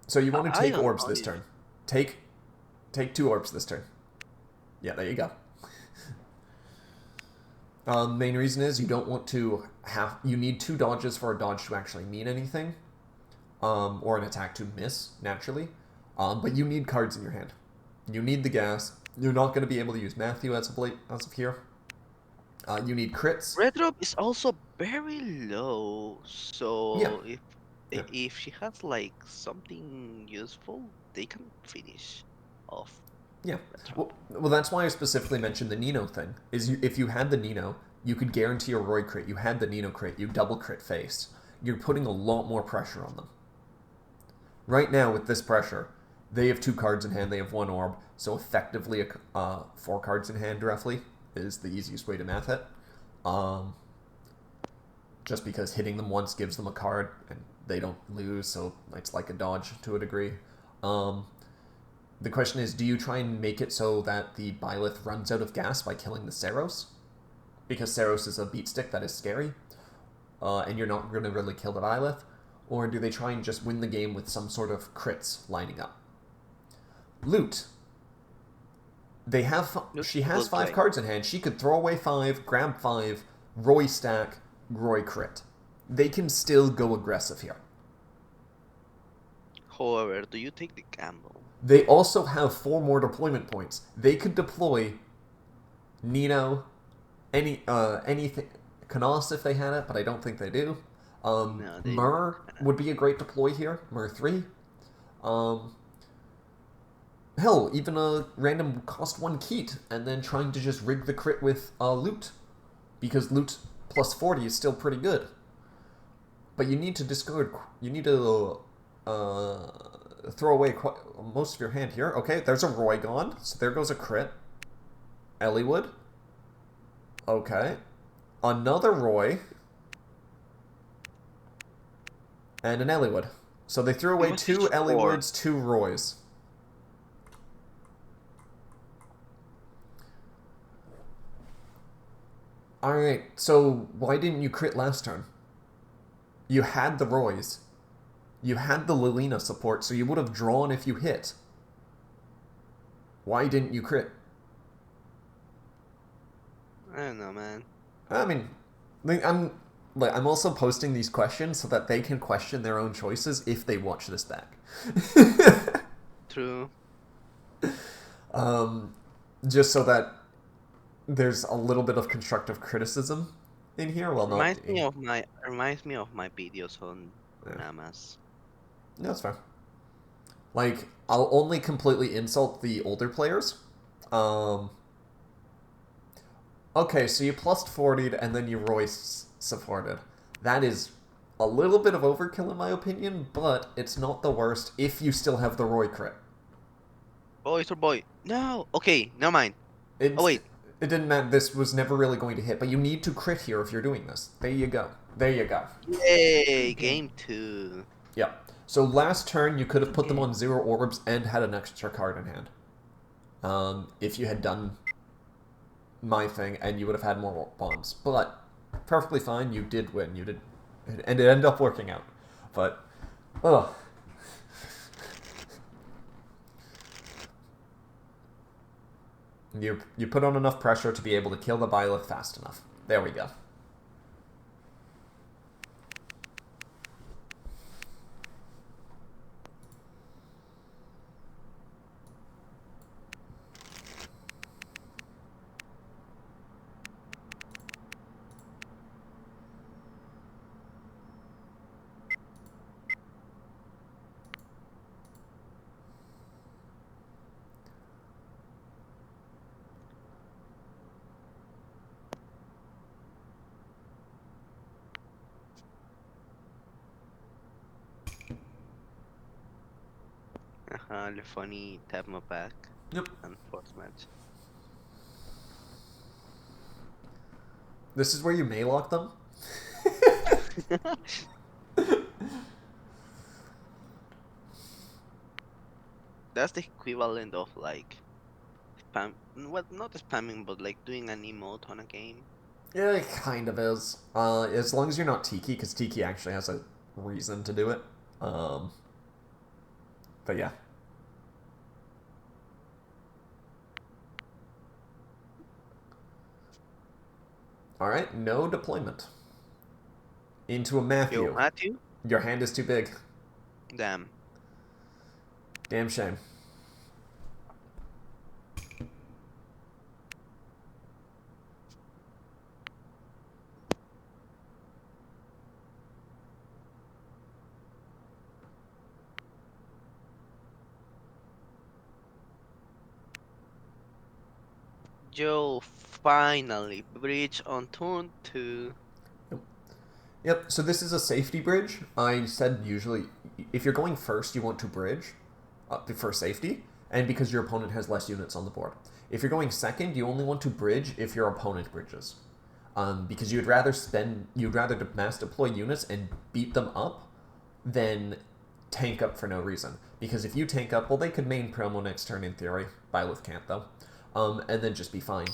So you want to I take don't orbs know this if- turn. Take 2 orbs this turn. Yeah, there you go. Main reason is you don't want to have... You need 2 dodges for a dodge to actually mean anything. Or an attack to miss, naturally. But you need cards in your hand. You need the gas. You're not going to be able to use Matthew as of here. You need crits. Retrop is also very low, so Yeah. if she has like something useful, they can finish off. Yeah. Retrop. Well, that's why I specifically mentioned the Nino thing. If you had the Nino, you could guarantee a Roy crit. You had the Nino crit. You double crit face. You're putting a lot more pressure on them. Right now, with this pressure, they have 2 cards in hand. They have 1 orb. So effectively, 4 cards in hand, roughly, is the easiest way to math it. Just because hitting them once gives them a card, and they don't lose, so it's like a dodge to a degree. The question is, do you try and make it so that the Byleth runs out of gas by killing the Saros? Because Saros is a beat stick that is scary, and you're not going to really kill the Byleth? Or do they try and just win the game with some sort of crits lining up? Loot. She has 5 cards in hand. She could throw away 5, grab 5, Roy stack, Roy crit. They can still go aggressive here. However, do you take the gamble? They also have 4 more deployment points. They could deploy Nino, anything, Canos if they had it, but I don't think they do. No, they Myrrh would be a great deploy here. Myrrh 3. Hell, even a random cost 1 Keat, and then trying to just rig the crit with loot. Because loot plus 40 is still pretty good. But you need to discard... You need to throw away most of your hand here. Okay, there's a Roy gone, so there goes a crit. Elliewood. Okay. Another Roy. And an Elliewood. So they threw away 2 Elliewoods, 2 Roys. Alright, so why didn't you crit last turn? You had the Roys. You had the Lilina support, so you would have drawn if you hit. Why didn't you crit? I don't know, man. I mean, I'm also posting these questions so that they can question their own choices if they watch this back. True. Just so that there's a little bit of constructive criticism in here. Well, reminds me of my videos on Namas. Yeah, that's fair. Like, I'll only completely insult the older players. Okay, so you plus 40'd and then you Royce supported. That is a little bit of overkill in my opinion, but it's not the worst if you still have the Roy crit. Boy, Sir Boy. No! Okay, never mind. Oh, wait. It didn't matter. This was never really going to hit, but you need to crit here if you're doing this. There you go. There you go. Yay! Game 2. Yeah. So last turn, you could have put them on 0 orbs and had an extra card in hand. If you had done my thing, and you would have had more bonds. But perfectly fine. You did win. You did, and it ended up working out. But, ugh. You put on enough pressure to be able to kill the Byleth fast enough. There we go. Funny tap my back Yep. and force match. This is where you may lock them. That's the equivalent of like spam. Well, not spamming, but like doing an emote on a game. Yeah, it kind of is. As long as you're not Tiki, because Tiki actually has a reason to do it. But yeah. Alright, no deployment. Into a Yo, Matthew. Matthew? Your hand is too big. Damn. Damn shame. Joe finally bridge on turn 2. Yep, so this is a safety bridge. I said usually, if you're going first, you want to bridge for safety, and because your opponent has less units on the board. If you're going second, you only want to bridge if your opponent bridges. Because you'd rather mass deploy units and beat them up than tank up for no reason. Because if you tank up, well, they could main promo next turn in theory. Byleth can't, though. And then just be fine.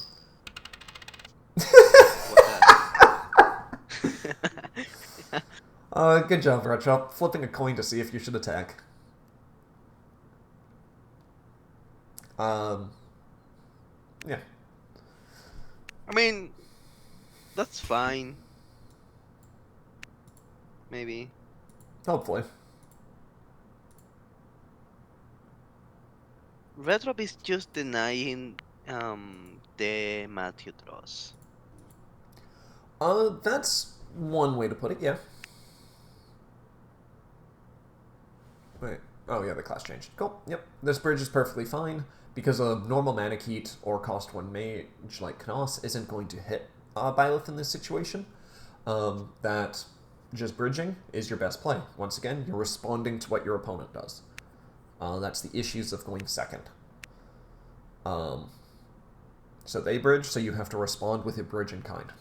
Good job, Retrop. Flipping a coin to see if you should attack. Yeah. I mean, that's fine. Maybe. Hopefully. Retrop is just denying the Matthew draws. That's one way to put it, yeah. Wait. Oh, yeah, the class changed. Cool. Yep. This bridge is perfectly fine, because a normal Mana Heat or cost 1 mage like Knos isn't going to hit Byleth in this situation. That just bridging is your best play. Once again, you're responding to what your opponent does. That's the issues of going second. So they bridge, so you have to respond with a bridge in kind.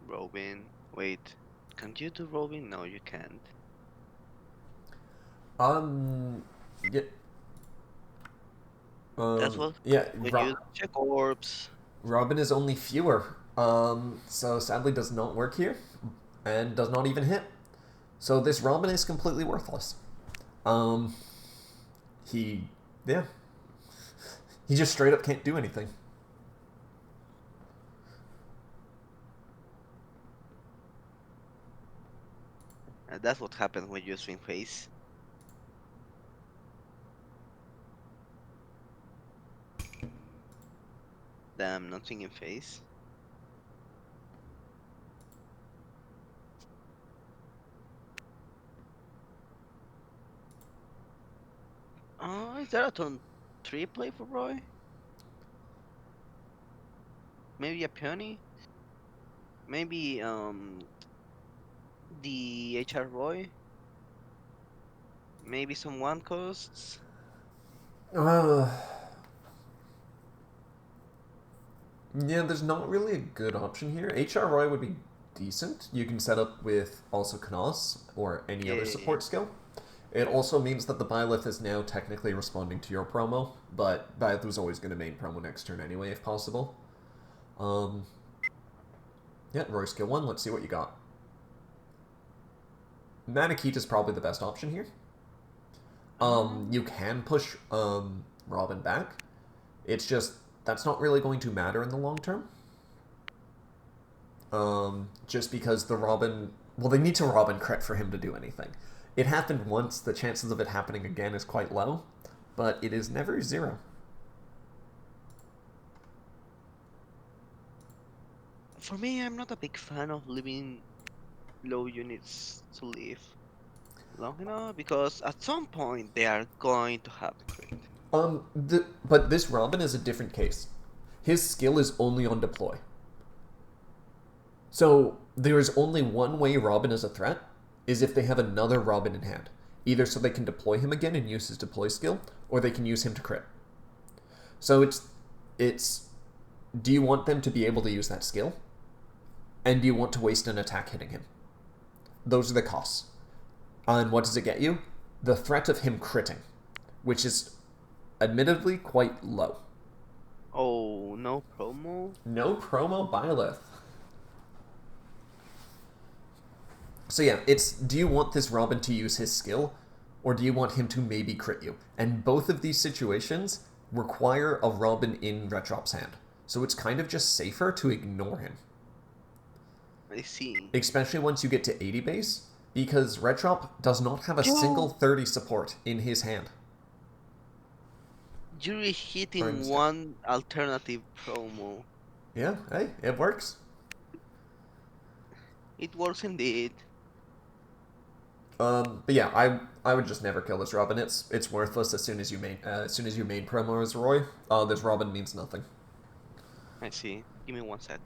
Robin. Wait. Can you do Robin? No, you can't. Yeah. That's what. Yeah, When you check orbs. Robin is only fewer. So sadly does not work here, and does not even hit. So this Robin is completely worthless. He just straight up can't do anything. That's what happens when you swing face. Damn, not swinging face. Oh, is that a turn 3 play for Roy? Maybe a peony? Maybe the HR Roy? Maybe some one costs? Yeah, there's not really a good option here. HR Roy would be decent. You can set up with also Knos or any other support skill. It also means that the Byleth is now technically responding to your promo, but Byleth was always going to main promo next turn anyway, if possible. Yeah, Roy skill 1, let's see what you got. Mana Heat is probably the best option here. You can push Robin back. It's just, that's not really going to matter in the long term. Just because the Robin... Well, they need to Robin crit for him to do anything. It happened once, the chances of it happening again is quite low, but it is never 0. For me, I'm not a big fan of leaving low units to live long enough because at some point they are going to have the crit. But this Robin is a different case. His skill is only on deploy. So there is only one way Robin is a threat, is if they have another Robin in hand. Either so they can deploy him again and use his deploy skill, or they can use him to crit. So it's do you want them to be able to use that skill? And do you want to waste an attack hitting him? Those are the costs. And what does it get you? The threat of him critting, which is admittedly quite low. Oh, no promo? No promo Byleth. So yeah, it's do you want this Robin to use his skill, or do you want him to maybe crit you? And both of these situations require a Robin in Retrop's hand. So it's kind of just safer to ignore him. I see. Especially once you get to 80 base, because Retrop does not have a single 30 support in his hand. You're hitting one alternative promo. Yeah, hey, it works. It works indeed. But yeah, I would just never kill this Robin. It's worthless as soon as you main promo as Roy. This Robin means nothing. I see. Give me 1 sec.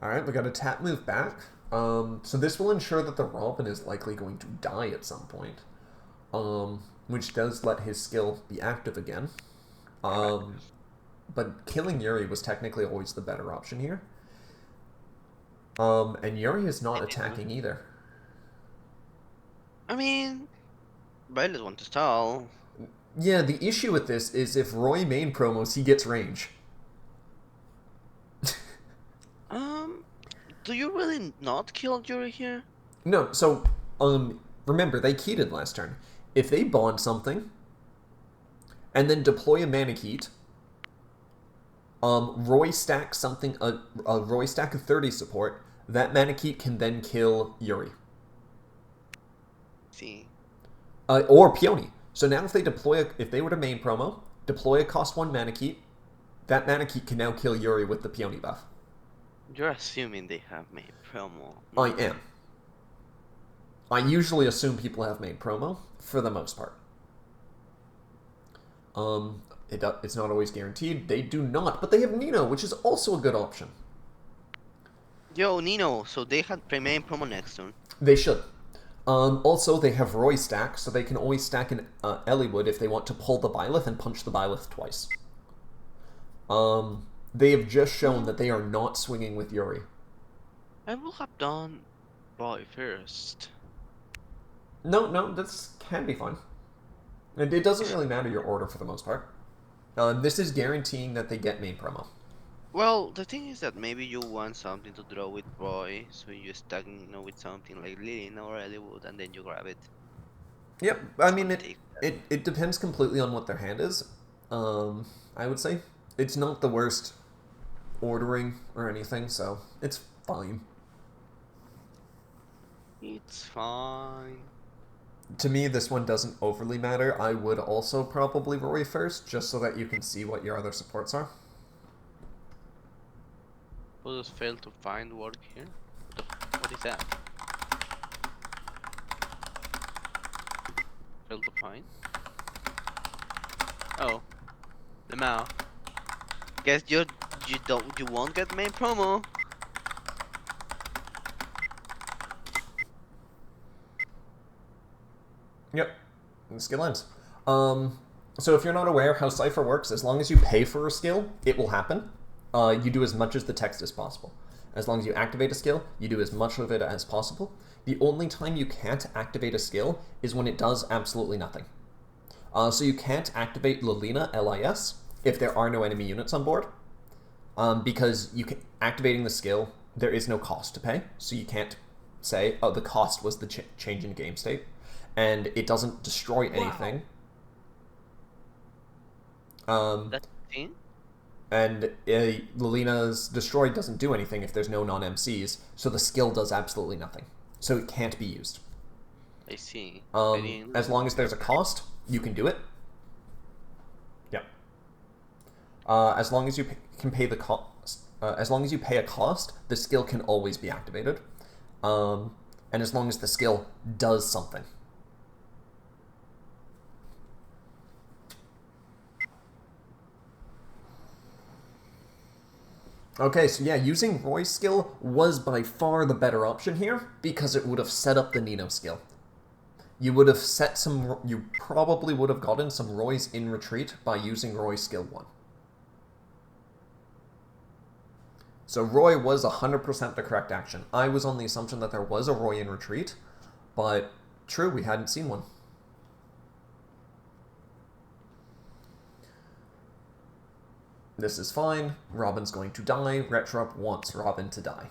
Alright, we got a tap move back. So this will ensure that the Robin is likely going to die at some point. Which does let his skill be active again. But killing Yuri was technically always the better option here. And Yuri is not attacking either. I mean, Byleth want to stall. Yeah, the issue with this is if Roy main promos, he gets range. Do you really not kill Yuri here? No, so, remember, they keyed last turn. If they bond something, and then deploy a Manakete, Roy stacks something, a Roy stack of 30 support, that Manakete can then kill Yuri. See. Or Peony. So now if they were to main promo, deploy a cost 1 Manakete, that Manakete can now kill Yuri with the Peony buff. You're assuming they have made promo. I am. I usually assume people have made promo, for the most part. It's not always guaranteed. They do not, but they have Nino, which is also a good option. Yo, Nino, so they had main promo next turn. They should. Also, they have Roy stack, so they can always stack an Elliewood if they want to pull the Byleth and punch the Byleth twice. They have just shown that they are not swinging with Yuri. I will have done Roy first. No, this can be fine. It doesn't really matter your order for the most part. This is guaranteeing that they get main promo. Well, the thing is that maybe you want something to draw with Roy, so you stack with something like Lilin or Elliewood, and then you grab it. Yep, I mean, it depends completely on what their hand is. I would say. It's not the worst ordering or anything, so it's fine. It's fine. To me, this one doesn't overly matter. I would also probably Roy first, just so that you can see what your other supports are. Who just failed to find work here? What is that? Failed to find? Oh. The mouth. Guess you won't get main promo. Yep. And skill ends. So if you're not aware how Cipher works, as long as you pay for a skill, it will happen. You do as much as the text as possible. As long as you activate a skill, you do as much of it as possible. The only time you can't activate a skill is when it does absolutely nothing. So you can't activate Lilina, LIS, if there are no enemy units on board. because activating the skill, there is no cost to pay, so you can't say, oh, the cost was the change in game state, and it doesn't destroy anything. That's the thing. And Lilina's Destroy doesn't do anything if there's no non-MCs, so the skill does absolutely nothing. So it can't be used. I see. As long as there's a cost, you can do it. Yeah. As long as you can pay the cost, as long as you pay a cost, the skill can always be activated. And as long as the skill does something. Okay, so yeah, using Roy's skill was by far the better option here, because it would have set up the Nino skill. You would have you probably would have gotten some Roys in retreat by using Roy's skill 1. So Roy was 100% the correct action. I was on the assumption that there was a Roy in retreat, but true, we hadn't seen one. This is fine. Robin's going to die. Retrop wants Robin to die.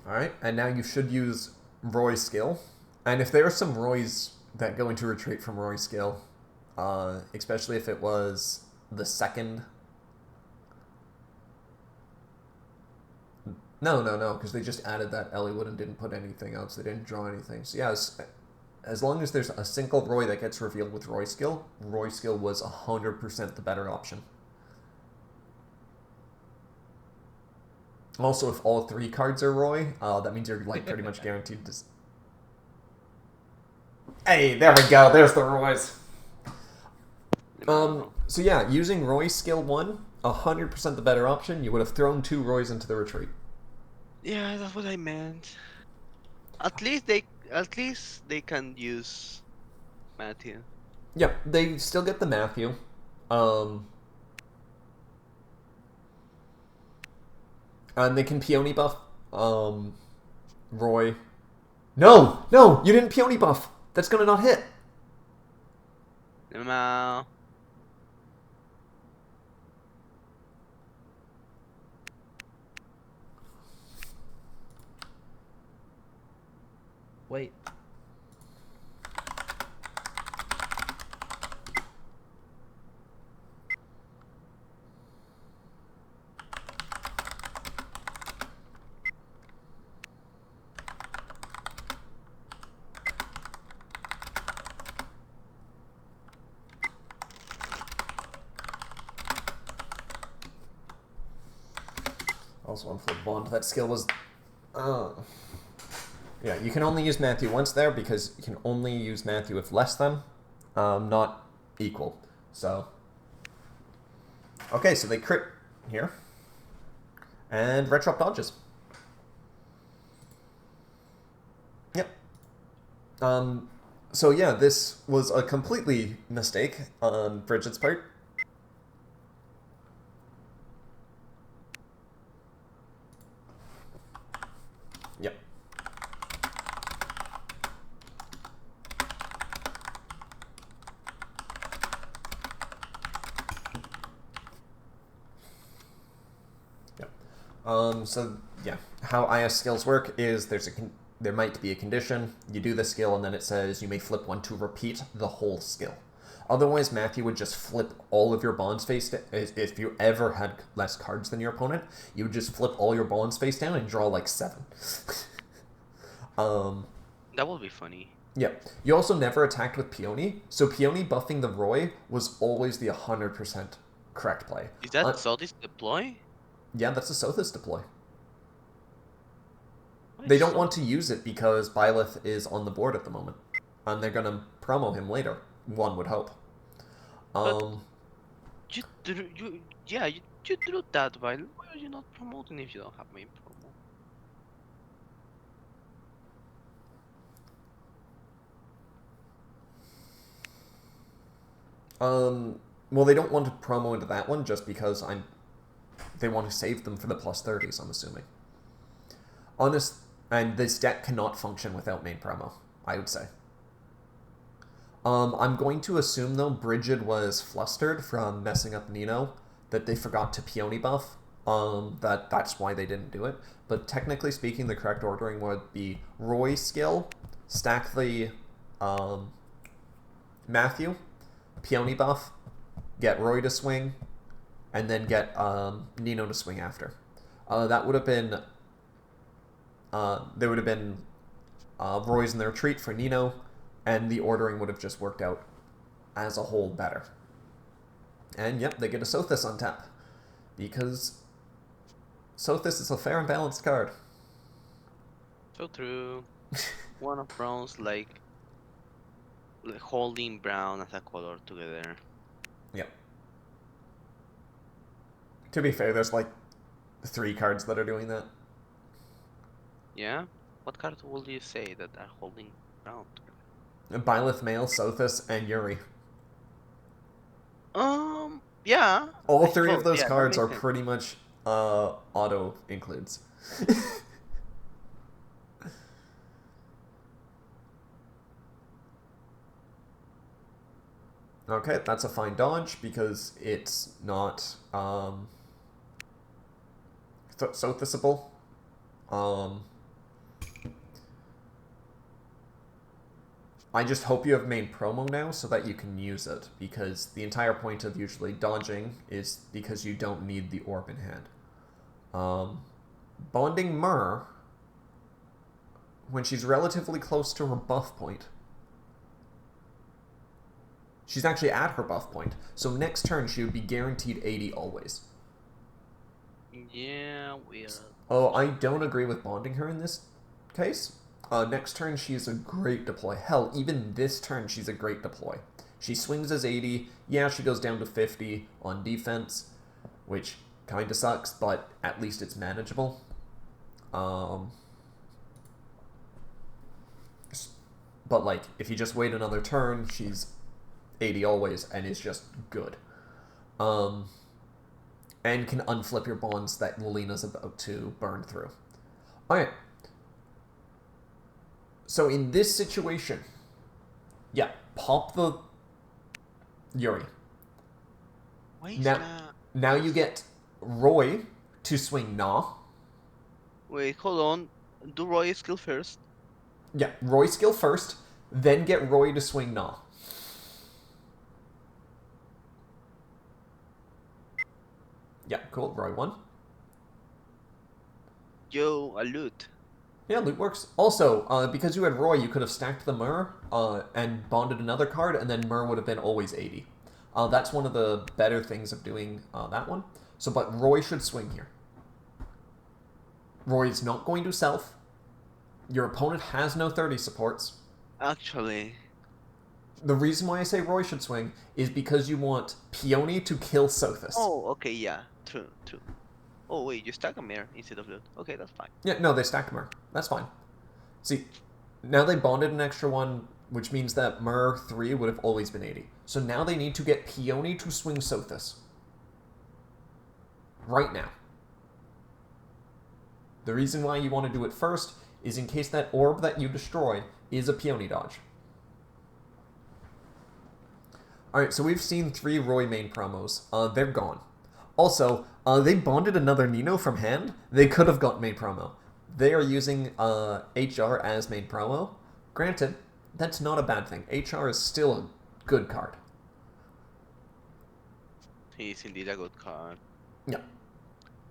Alright, and now you should use Roy's skill. And if there are some Roys that go into retreat from Roy's skill, especially if it was the second... No, because they just added that Elliewood and didn't put anything else. They didn't draw anything. So yeah, as long as there's a single Roy that gets revealed with Roy's skill was 100% the better option. Also, if all 3 cards are Roy, that means you're like pretty much guaranteed to... Hey, there we go. There's the Roys. So yeah, using Roy's skill 1, 100% the better option. You would have thrown 2 Roys into the retreat. Yeah, that's what I meant. At least they can use Matthew. Yeah, they still get the Matthew. And they can Peony buff Roy. No, you didn't Peony buff. That's gonna not hit. No. Wait. Also on Flip Bond. That skill was... Yeah, you can only use Matthew once there because you can only use Matthew if less than, not equal. So... Okay, so they crit here. And Retrop dodges. Yep. So yeah, this was a completely mistake on Brigid's part. Yep. Yep. So yeah, how IS skills work is there might be a condition, you do the skill, and then it says you may flip one to repeat the whole skill. Otherwise, Matthew would just flip all of your bonds face down. If you ever had less cards than your opponent, you would just flip all your bonds face down and draw like 7. That would be funny. Yeah. You also never attacked with Peony, so Peony buffing the Roy was always the 100% correct play. Is that Sothis deploy? Yeah, that's a Sothis deploy. They don't want to use it because Byleth is on the board at the moment. And they're gonna promo him later, one would hope. You drew that, while why are you not promoting if you don't have main promo? Well, they don't want to promo into that one just because they want to save them for the plus 30s, I'm assuming. And this deck cannot function without main promo, I would say. I'm going to assume, though, Brigid was flustered from messing up Nino, that they forgot to peony buff. That's why they didn't do it. But technically speaking, the correct ordering would be Roy skill, stack the Matthew, peony buff, get Roy to swing, and then get Nino to swing after. That would have been... there would have been Roy's in the retreat for Nino, and the ordering would have just worked out as a whole better. And yep, they get a Sothis on tap, because Sothis is a fair and balanced card. So true. One of bronze, like holding brown as a color together. Yep. To be fair, there's like 3 cards that are doing that. Yeah? What card would you say that are holding brown together? Byleth Male, Sothis, and Yuri. Yeah. All I 3 of suppose, those yeah, cards that are makes sense. pretty much auto includes. Okay, that's a fine dodge because it's not Sothisable. I just hope you have main promo now so that you can use it, because the entire point of usually dodging is because you don't need the orb in hand. Bonding Myr, when she's relatively close to her buff point, she's actually at her buff point, so next turn she would be guaranteed 80 always. Yeah, weird. Oh, I don't agree with bonding her in this case. Next turn, she is a great deploy. Hell, even this turn, she's a great deploy. She swings as 80. Yeah, she goes down to 50 on defense, which kind of sucks, but at least it's manageable. But, like, if you just wait another turn, she's 80 always, and is just good. And can unflip your bonds that Lilina's about to burn through. Alright. So in this situation, yeah, pop the Yuri. Wait, Now you get Roy to swing Na. wait, hold on. Do Roy skill first. Yeah, Roy skill first, then get Roy to swing Na. Yeah, cool. Roy 1. Yo, a loot. Yeah, loot works. Also, because you had Roy, you could have stacked the Myr and bonded another card, and then Myr would have been always 80. That's one of the better things of doing that one. So, but Roy should swing here. Roy is not going to self. Your opponent has no 30 supports. Actually, The reason why I say Roy should swing is because you want Peony to kill Sothis. oh, okay, yeah, true. Oh, wait, you stack a mirror instead of loot. Okay, that's fine. Yeah, no, they stacked Myr. That's fine. See, now they bonded an extra one, which means that Myr 3 would have always been 80. So now they need to get Peony to swing Sothis. Right now. The reason why you want to do it first is in case that orb that you destroy is a Peony dodge. Alright, so we've seen 3 Roy main promos. They're gone. Also, they bonded another Nino from hand. They could have got main promo. They are using HR as main promo. Granted, that's not a bad thing. HR is still a good card. He's indeed a good card. Yeah.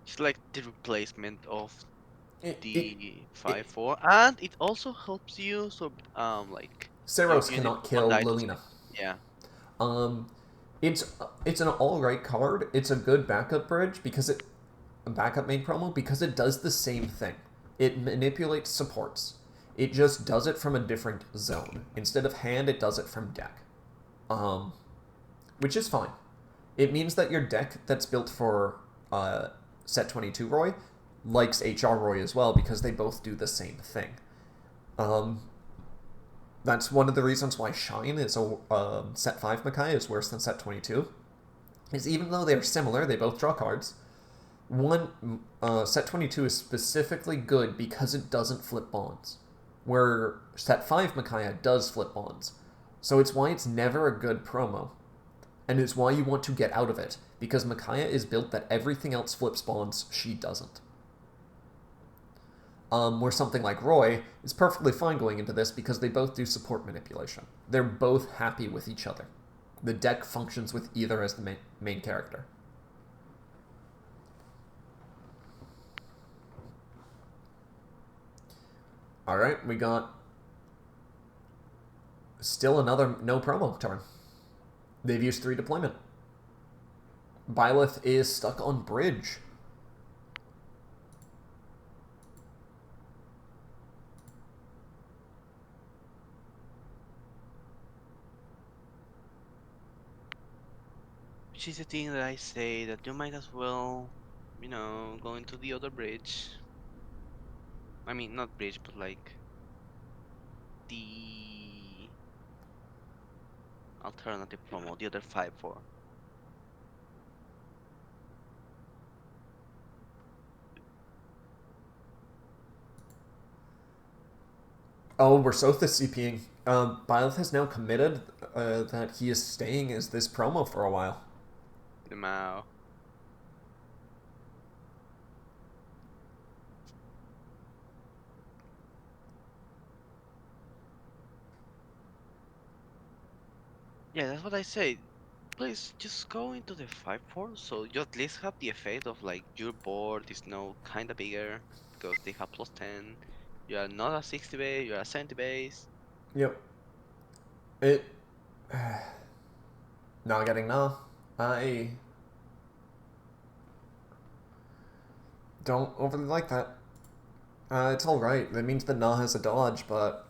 It's like the replacement of It, the 5/4, and it also helps you. So like Seros you cannot need kill one die to Lilina. yeah. It's an alright card. It's a good backup bridge because it backup main promo because it does the same thing. It manipulates supports. It just does it from a different zone. Instead of hand, it does it from deck. Which is fine. It means that your deck that's built for set 22 Roy likes HR Roy as well because they both do the same thing. That's one of the reasons why Shine is a set 5 Makai is worse than set 22. is even though they're similar, they both draw cards. Set 22 is specifically good because it doesn't flip bonds, where set 5 Micaiah does flip bonds. So it's why it's never a good promo. And it's why you want to get out of it, because Micaiah is built that everything else flips bonds, she doesn't. Where something like Roy is perfectly fine going into this because they both do support manipulation. They're both happy with each other. The deck functions with either as the main character. Alright, we got still another no promo turn. They've used 3 deployment. Byleth is stuck on bridge. Which is the thing that I say that you might as well, go into the other bridge. I mean, not bridge, but like the alternative promo, the other 5-4. Oh, we're Soth is CPing. Byleth has now committed that he is staying as this promo for a while. The Mao. Yeah, that's what I say. Please just go into the 5-4, so you at least have the effect of like your board is now kinda bigger because they have +10. You are not a 60 base, you are a 70 base. Yep. It... Not getting no. I don't overly like that. It's alright. That means the Na has a dodge, but...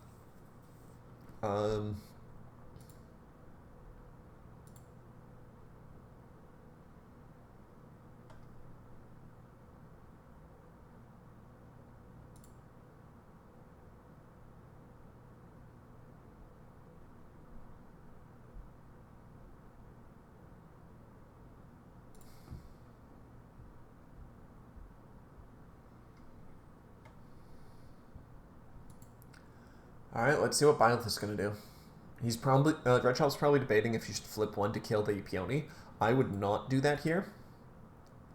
Alright, let's see what Byleth is going to do. He's probably... Retrop's probably debating if you should flip 1 to kill the peony. I would not do that here.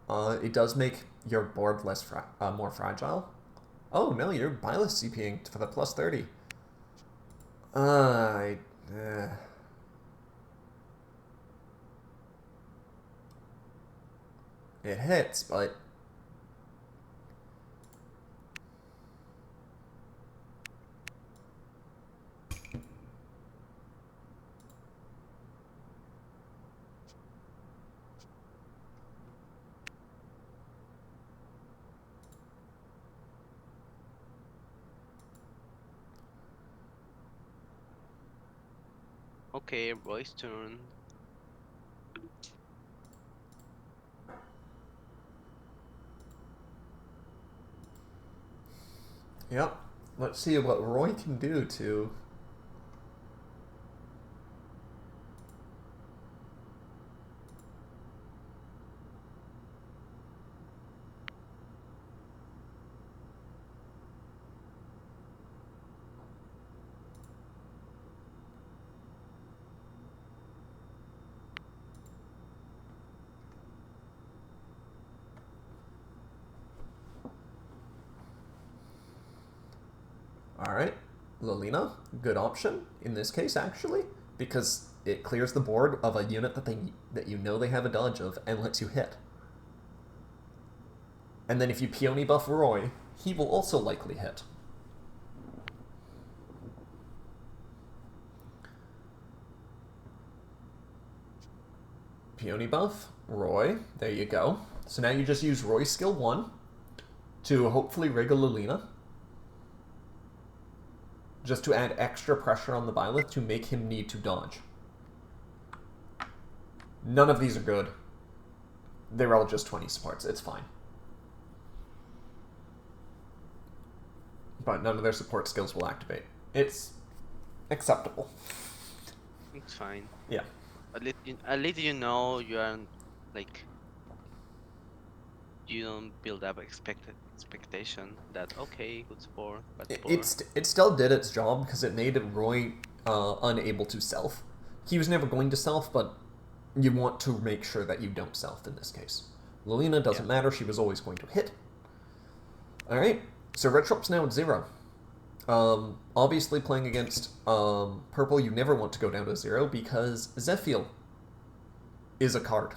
It does make your board less more fragile. Oh, no, you're Byleth CPing for the +30. It hits, but... Okay, Roy's turn. Yep. Let's see what Roy can do to... Alright, Lilina, good option in this case, actually, because it clears the board of a unit that you know they have a dodge of and lets you hit. And then if you peony buff Roy, he will also likely hit. Peony buff, Roy, there you go. So now you just use Roy's skill 1 to hopefully rig a Lilina. Just to add extra pressure on the Byleth to make him need to dodge. None of these are good. They're all just 20 supports, it's fine. But none of their support skills will activate. It's acceptable. It's fine. Yeah. At least you know you are Like you don't build up expectation that okay, good support, bad support. It still did its job because it made Roy unable to self. He was never going to self, but you want to make sure that you don't self in this case. Lilina doesn't Yeah. matter, she was always going to hit. Alright, so Retrop's now at 0. Obviously playing against purple, you never want to go down to 0 because Zephyl is a card.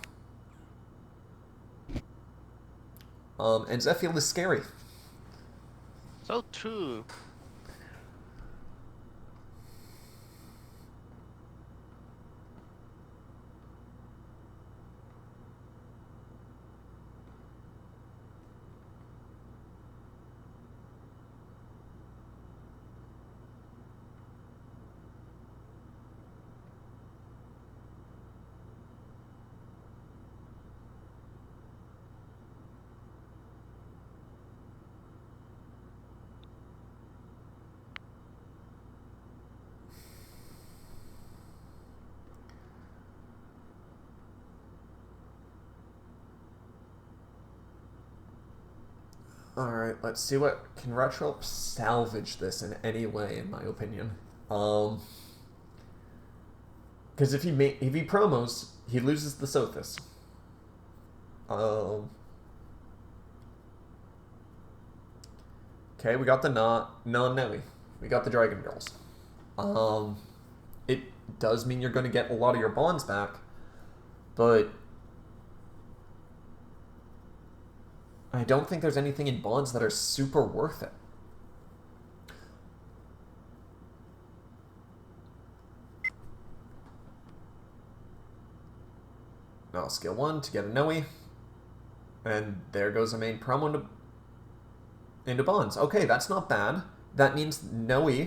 And Zephyl is scary. So true. Alright, let's see what... Can Retrop salvage this in any way, in my opinion? Because if he promos, he loses the Sothis. Okay, we got the non-Nelly. We got the Dragon Girls. It does mean you're going to get a lot of your bonds back, but I don't think there's anything in bonds that are super worth it. No, skill 1 to get a Noe. And there goes a main promo into bonds. Okay, that's not bad. That means Noe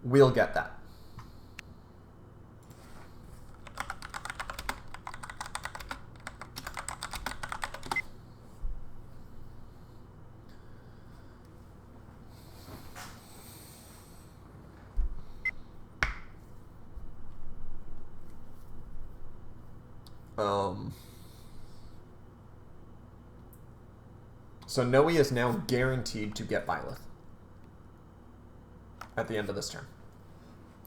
will get that. So Noe is now guaranteed to get Byleth at the end of this turn.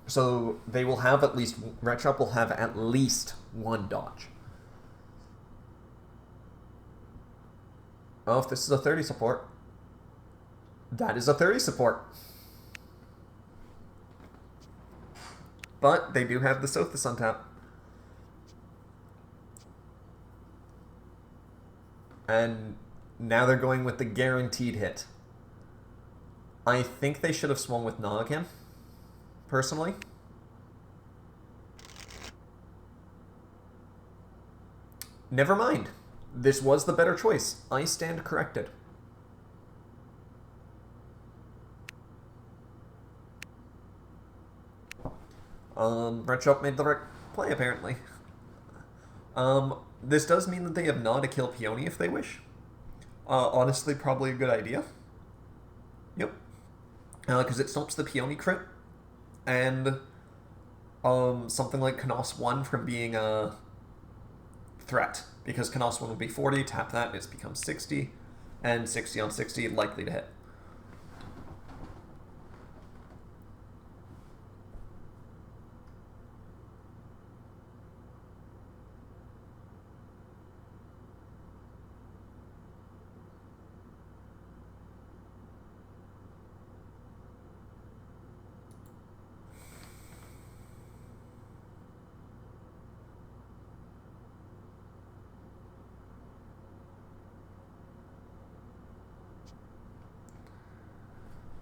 So they will have at least... Retrop will have at least one dodge. Oh, if this is a 30 support, that is a 30 support. But they do have the Sothis on tap. And now they're going with the guaranteed hit. I think they should have swung with Na again, personally. Never mind. This was the better choice. I stand corrected. Retrop made the right play, apparently. This does mean that they have Na to kill Peony if they wish. Honestly, probably a good idea. Yep. Because it stops the Peony crit. And something like Canos 1 from being a threat. Because Canos 1 will be 40, tap that, it becomes 60. And 60 on 60, likely to hit.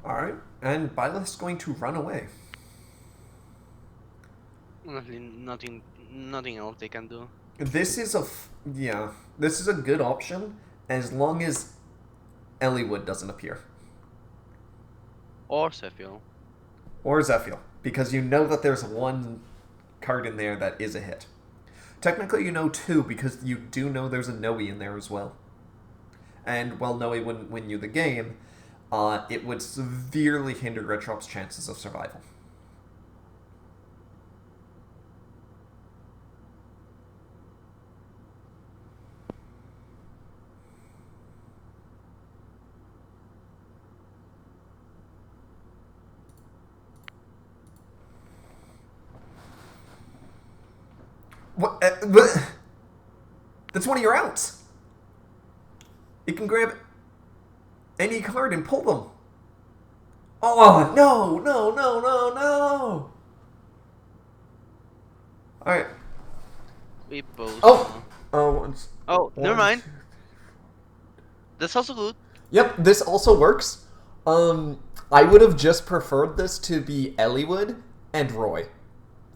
Alright, and Byleth's going to run away. Honestly, nothing else they can do. This is this is a good option as long as Eliwood doesn't appear. Or Zephyl. Or Zephyl, because you know that there's one card in there that is a hit. Technically you know two, because you do know there's a Noe in there as well. And while Noe wouldn't win you the game, it would severely hinder Retrop's chances of survival. What? That's one of your outs. It can grab any card and pull them. Oh, no, no, no, no, no. Alright. We both. Oh! Once. Oh, never mind. That's also good. Yep, this also works. I would have just preferred this to be Eliwood and Roy.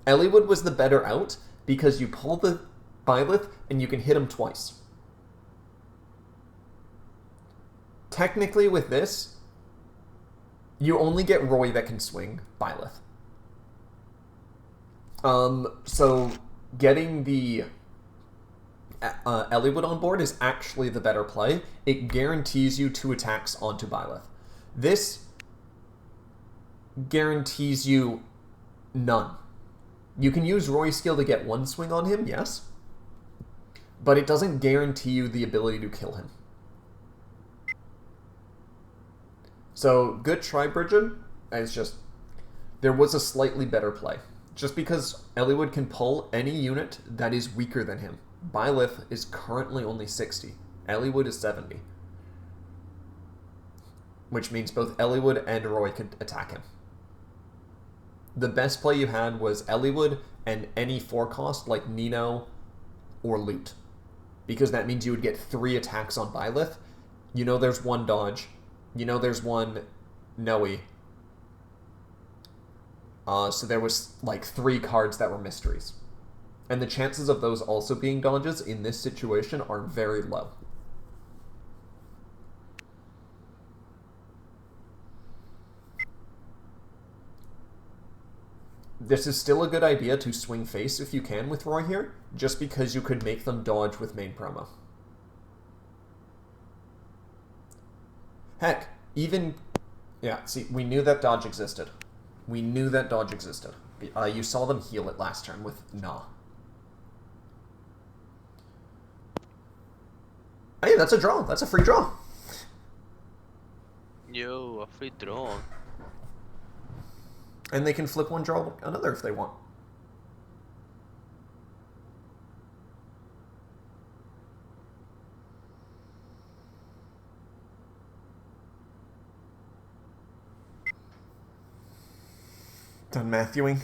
Eliwood was the better out because you pull the Byleth and you can hit him twice. Technically with this, you only get Roy that can swing Byleth. So getting the Eliwood on board is actually the better play. It guarantees you 2 attacks onto Byleth. This guarantees you none. You can use Roy's skill to get 1 swing on him, yes, but it doesn't guarantee you the ability to kill him. So, good try, Brigid. It's just, there was a slightly better play. Just because Eliwood can pull any unit that is weaker than him. Byleth is currently only 60. Eliwood is 70. Which means both Eliwood and Roy could attack him. The best play you had was Eliwood and any 4-cost like Nino or Loot. Because that means you would get 3 attacks on Byleth. You know there's 1 dodge. You know there's 1 Noe. So there was like 3 cards that were mysteries. And the chances of those also being dodges in this situation are very low. This is still a good idea to swing face if you can with Roy here, just because you could make them dodge with main promo. Heck, even... Yeah, see, we knew that dodge existed. We knew that dodge existed. You saw them heal it last turn with Nah. Hey, that's a draw. That's a free draw. Yo, a free draw. And they can flip one, draw another if they want. Done Matthewing?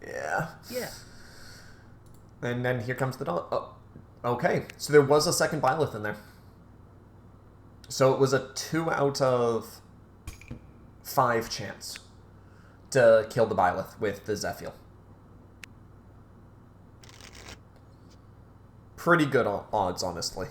Yeah. Yeah. And then here comes the dog. Oh, okay. So there was a second Byleth in there. So it was a 2 out of 5 chance to kill the Byleth with the Zephyr. Pretty good odds, honestly.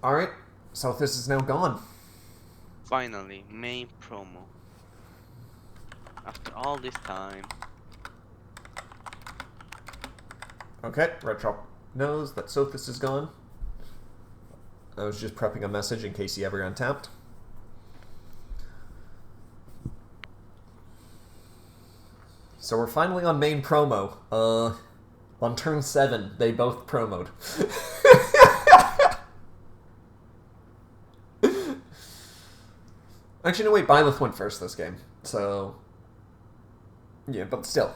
Alright, so this is now gone. Finally, main promo. After all this time. Okay, Retrop knows that Sothis is gone. I was just prepping a message in case he ever untapped. So we're finally on main promo. On turn 7, they both promoed. Actually, no, wait, Byleth went first this game. So, yeah, but still,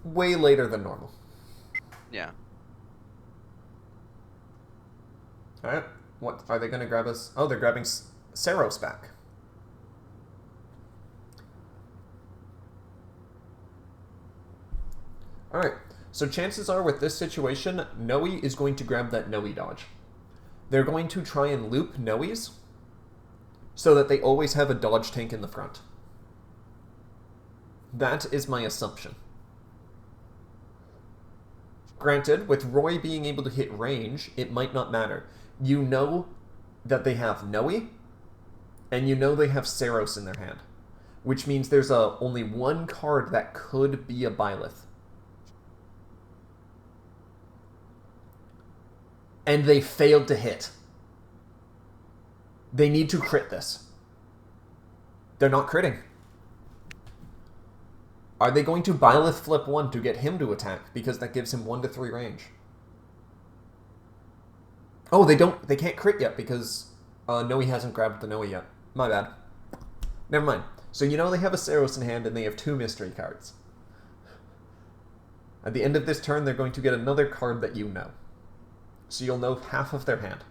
way later than normal. Yeah. Alright, what, are they going to grab us? Oh, they're grabbing Saros back. Alright, so chances are with this situation, Noe is going to grab that Noe dodge. They're going to try and loop Noes so that they always have a dodge tank in the front. That is my assumption. Granted, with Roy being able to hit range, it might not matter. You know that they have Noe, And you know they have Saros in their hand, which means there's only one card that could be a Byleth. And they failed to hit. They need to crit this. They're not critting. Are they going to Byleth flip 1 to get him to attack? Because that gives him 1 to 3 range. Oh, they can't crit yet because Noe hasn't grabbed the Noe yet. My bad. Never mind. So you know they have a Saros in hand and they have 2 mystery cards. At the end of this turn, they're going to get another card that you know. So you'll know half of their hand.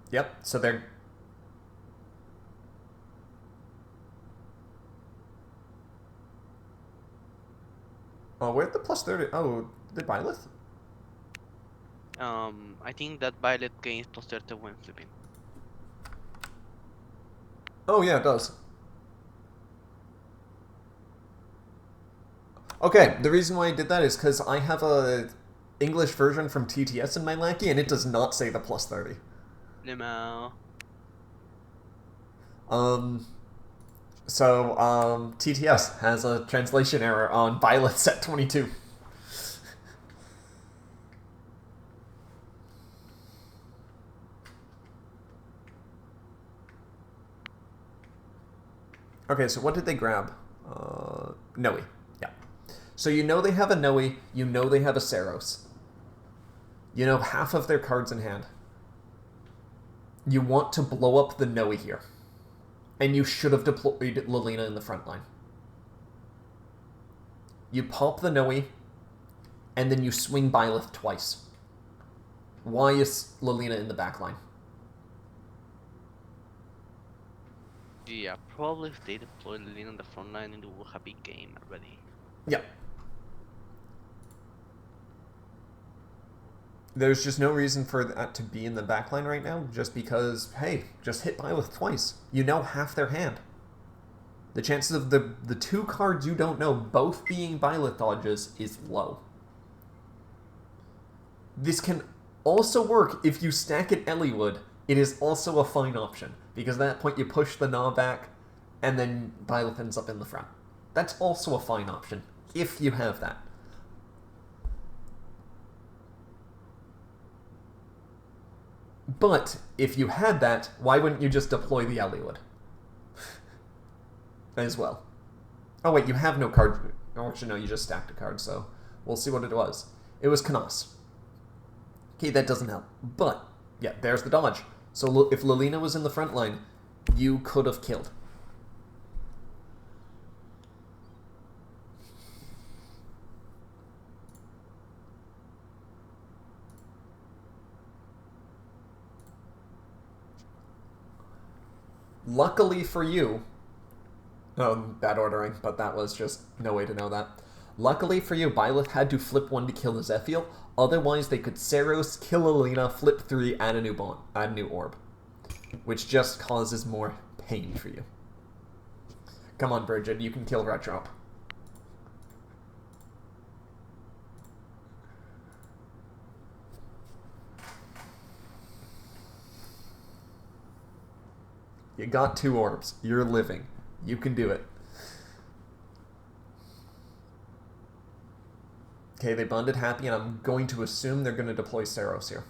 Yep, so they're... Oh, where'd the plus 30... Oh, the Byleth? I think that Byleth gains plus 30 when flipping. Oh, yeah, it does. Okay, the reason why I did that is because I have a English version from TTS in my Lackey, and it does not say the plus 30. No. TTS has a translation error on Byleth set 22. Okay, so what did they grab? Noe. Yeah. So you know they have a Noe, you know they have a Saros. You know half of their cards in hand. You want to blow up the Noe here. And you should have deployed Lilina in the front line. You pop the Noe, and then you swing Byleth twice. Why is Lilina in the back line? Yeah, probably if they deploy Lilina on the front line, it will have a game already. Yeah. There's just no reason for that to be in the backline right now, just because, hey, just hit Byleth twice. You know half their hand. The chances of the 2 cards you don't know both being Byleth dodges is low. This can also work if you stack it Elliewood. It is also a fine option, because at that point you push the Gnaw back, and then Byleth ends up in the front. That's also a fine option, if you have that. But, if you had that, why wouldn't you just deploy the Elliewood? As well. Oh wait, you have no card... Oh, actually no, you just stacked a card, so we'll see what it was. It was Knas. Okay, that doesn't help. But, yeah, there's the dodge. So if Lilina was in the front line, you could have killed. Luckily for you... bad ordering, but that was just no way to know that. Luckily for you, Byleth had to flip 1 to kill the Zephiel, otherwise they could Saros, kill Alina, flip 3, add a new orb. Which just causes more pain for you. Come on, Brigid, you can kill Retrop. You got 2 orbs. You're living. You can do it. Okay, they bonded happy, and I'm going to assume they're going to deploy Saros here.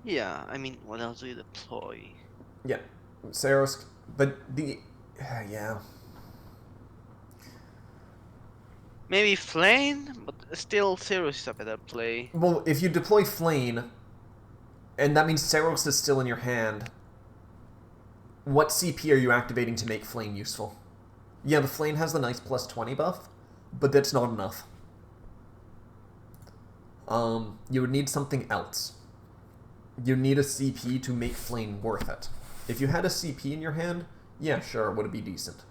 Yeah, I mean, what else do you deploy? Yeah, Saros, but yeah. Maybe Flame, but still Saros is a better play. Well, if you deploy Flame, and that means Saros is still in your hand, what CP are you activating to make Flame useful? Yeah, the Flame has the nice plus 20 buff, but that's not enough. You would need something else. You need a CP to make Flame worth it. If you had a CP in your hand, yeah, sure, would it be decent.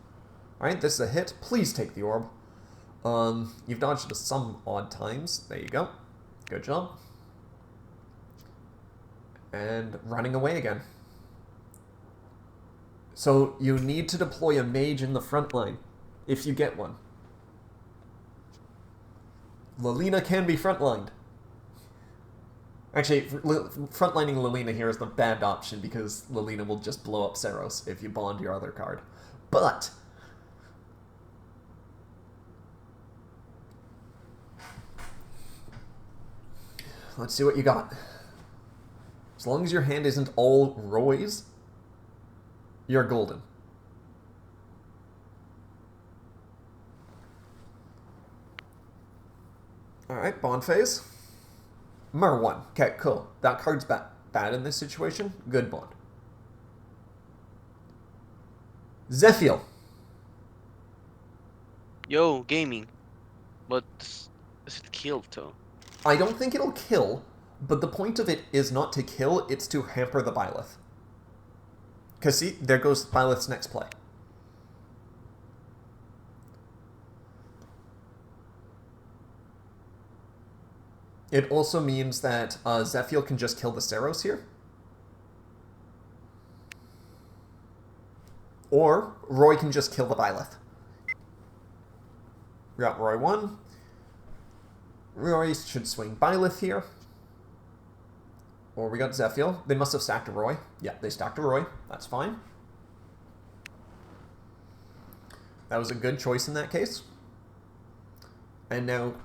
Alright, this is a hit. Please take the orb. You've dodged it some odd times. There you go. Good job. And running away again. So you need to deploy a mage in the front line, if you get one. Lilina can be frontlined. Actually, frontlining Lilina here is the bad option because Lilina will just blow up Seros if you bond your other card. But let's see what you got. As long as your hand isn't all Roy's, you're golden. Alright, bond phase. Mar1. Okay, cool. That card's bad in this situation. Good bond. Zephyl. Yo, gaming. But is it killed too? I don't think it'll kill, but the point of it is not to kill, it's to hamper the Byleth. Because see, there goes Byleth's next play. It also means that Zephyl can just kill the Seros here. Or Roy can just kill the Byleth. We got Roy 1. Roy should swing Byleth here. Or we got Zephyl. They must have stacked a Roy. Yeah, they stacked a Roy. That's fine. That was a good choice in that case. And now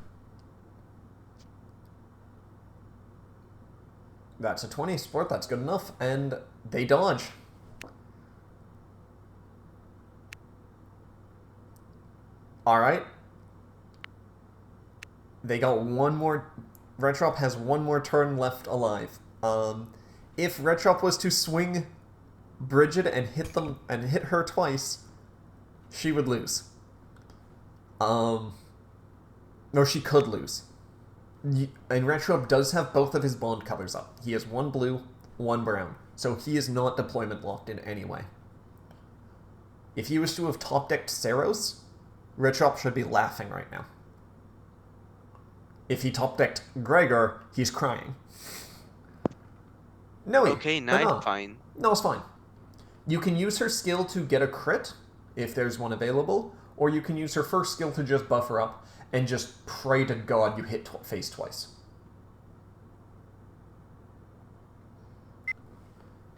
that's a 20 sport. That's good enough. And they dodge. Alright. They got one more. Retrop has one more turn left alive. If Retrop was to swing Brigid and hit her twice, she would lose. No, she could lose. And Retrop does have both of his bond colors up. He has one blue, one brown. So he is not deployment locked in any way. If he was to have top decked Seros, Retrop should be laughing right now. If he top decked Gregor, he's crying. No, okay, now fine. No, it's fine. You can use her skill to get a crit, if there's one available, or you can use her first skill to just buff her up and just pray to God you hit face twice.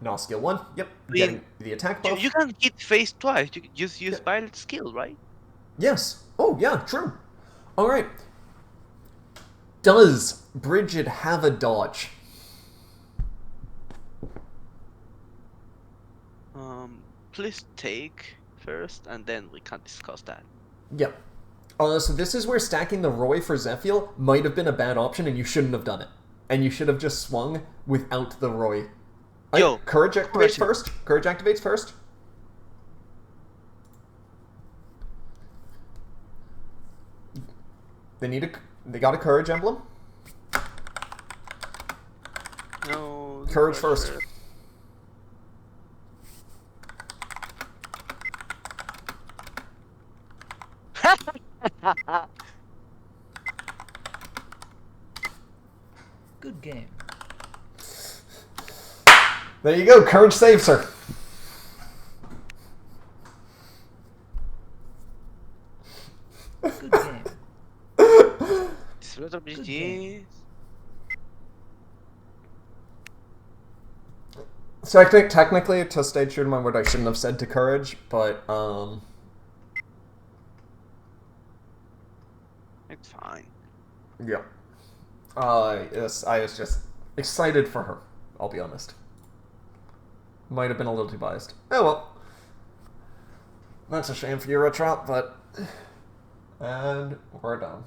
No, skill 1, yep, getting the attack buff. You can hit face twice, you just use Byleth's skill, right? Yes. Oh, yeah, true. Alright. Does Brigid have a dodge? Please take first, and then we can discuss that. Yep. So this is where stacking the Roy for Zephyl might have been a bad option, and you shouldn't have done it. And you should have just swung without the Roy. Yo, Courage activates first. Courage activates first. They got a courage emblem. No. Courage first. Good game. There you go. Courage saves her. Good game. Disfruta Brigid. So I think technically, to stay true to my word, I shouldn't have said to courage, but It's fine. yeah. Yes, I was just excited for her. I'll be honest. Might have been a little too biased. Oh well. That's a shame for you, Retrop, but and we're done.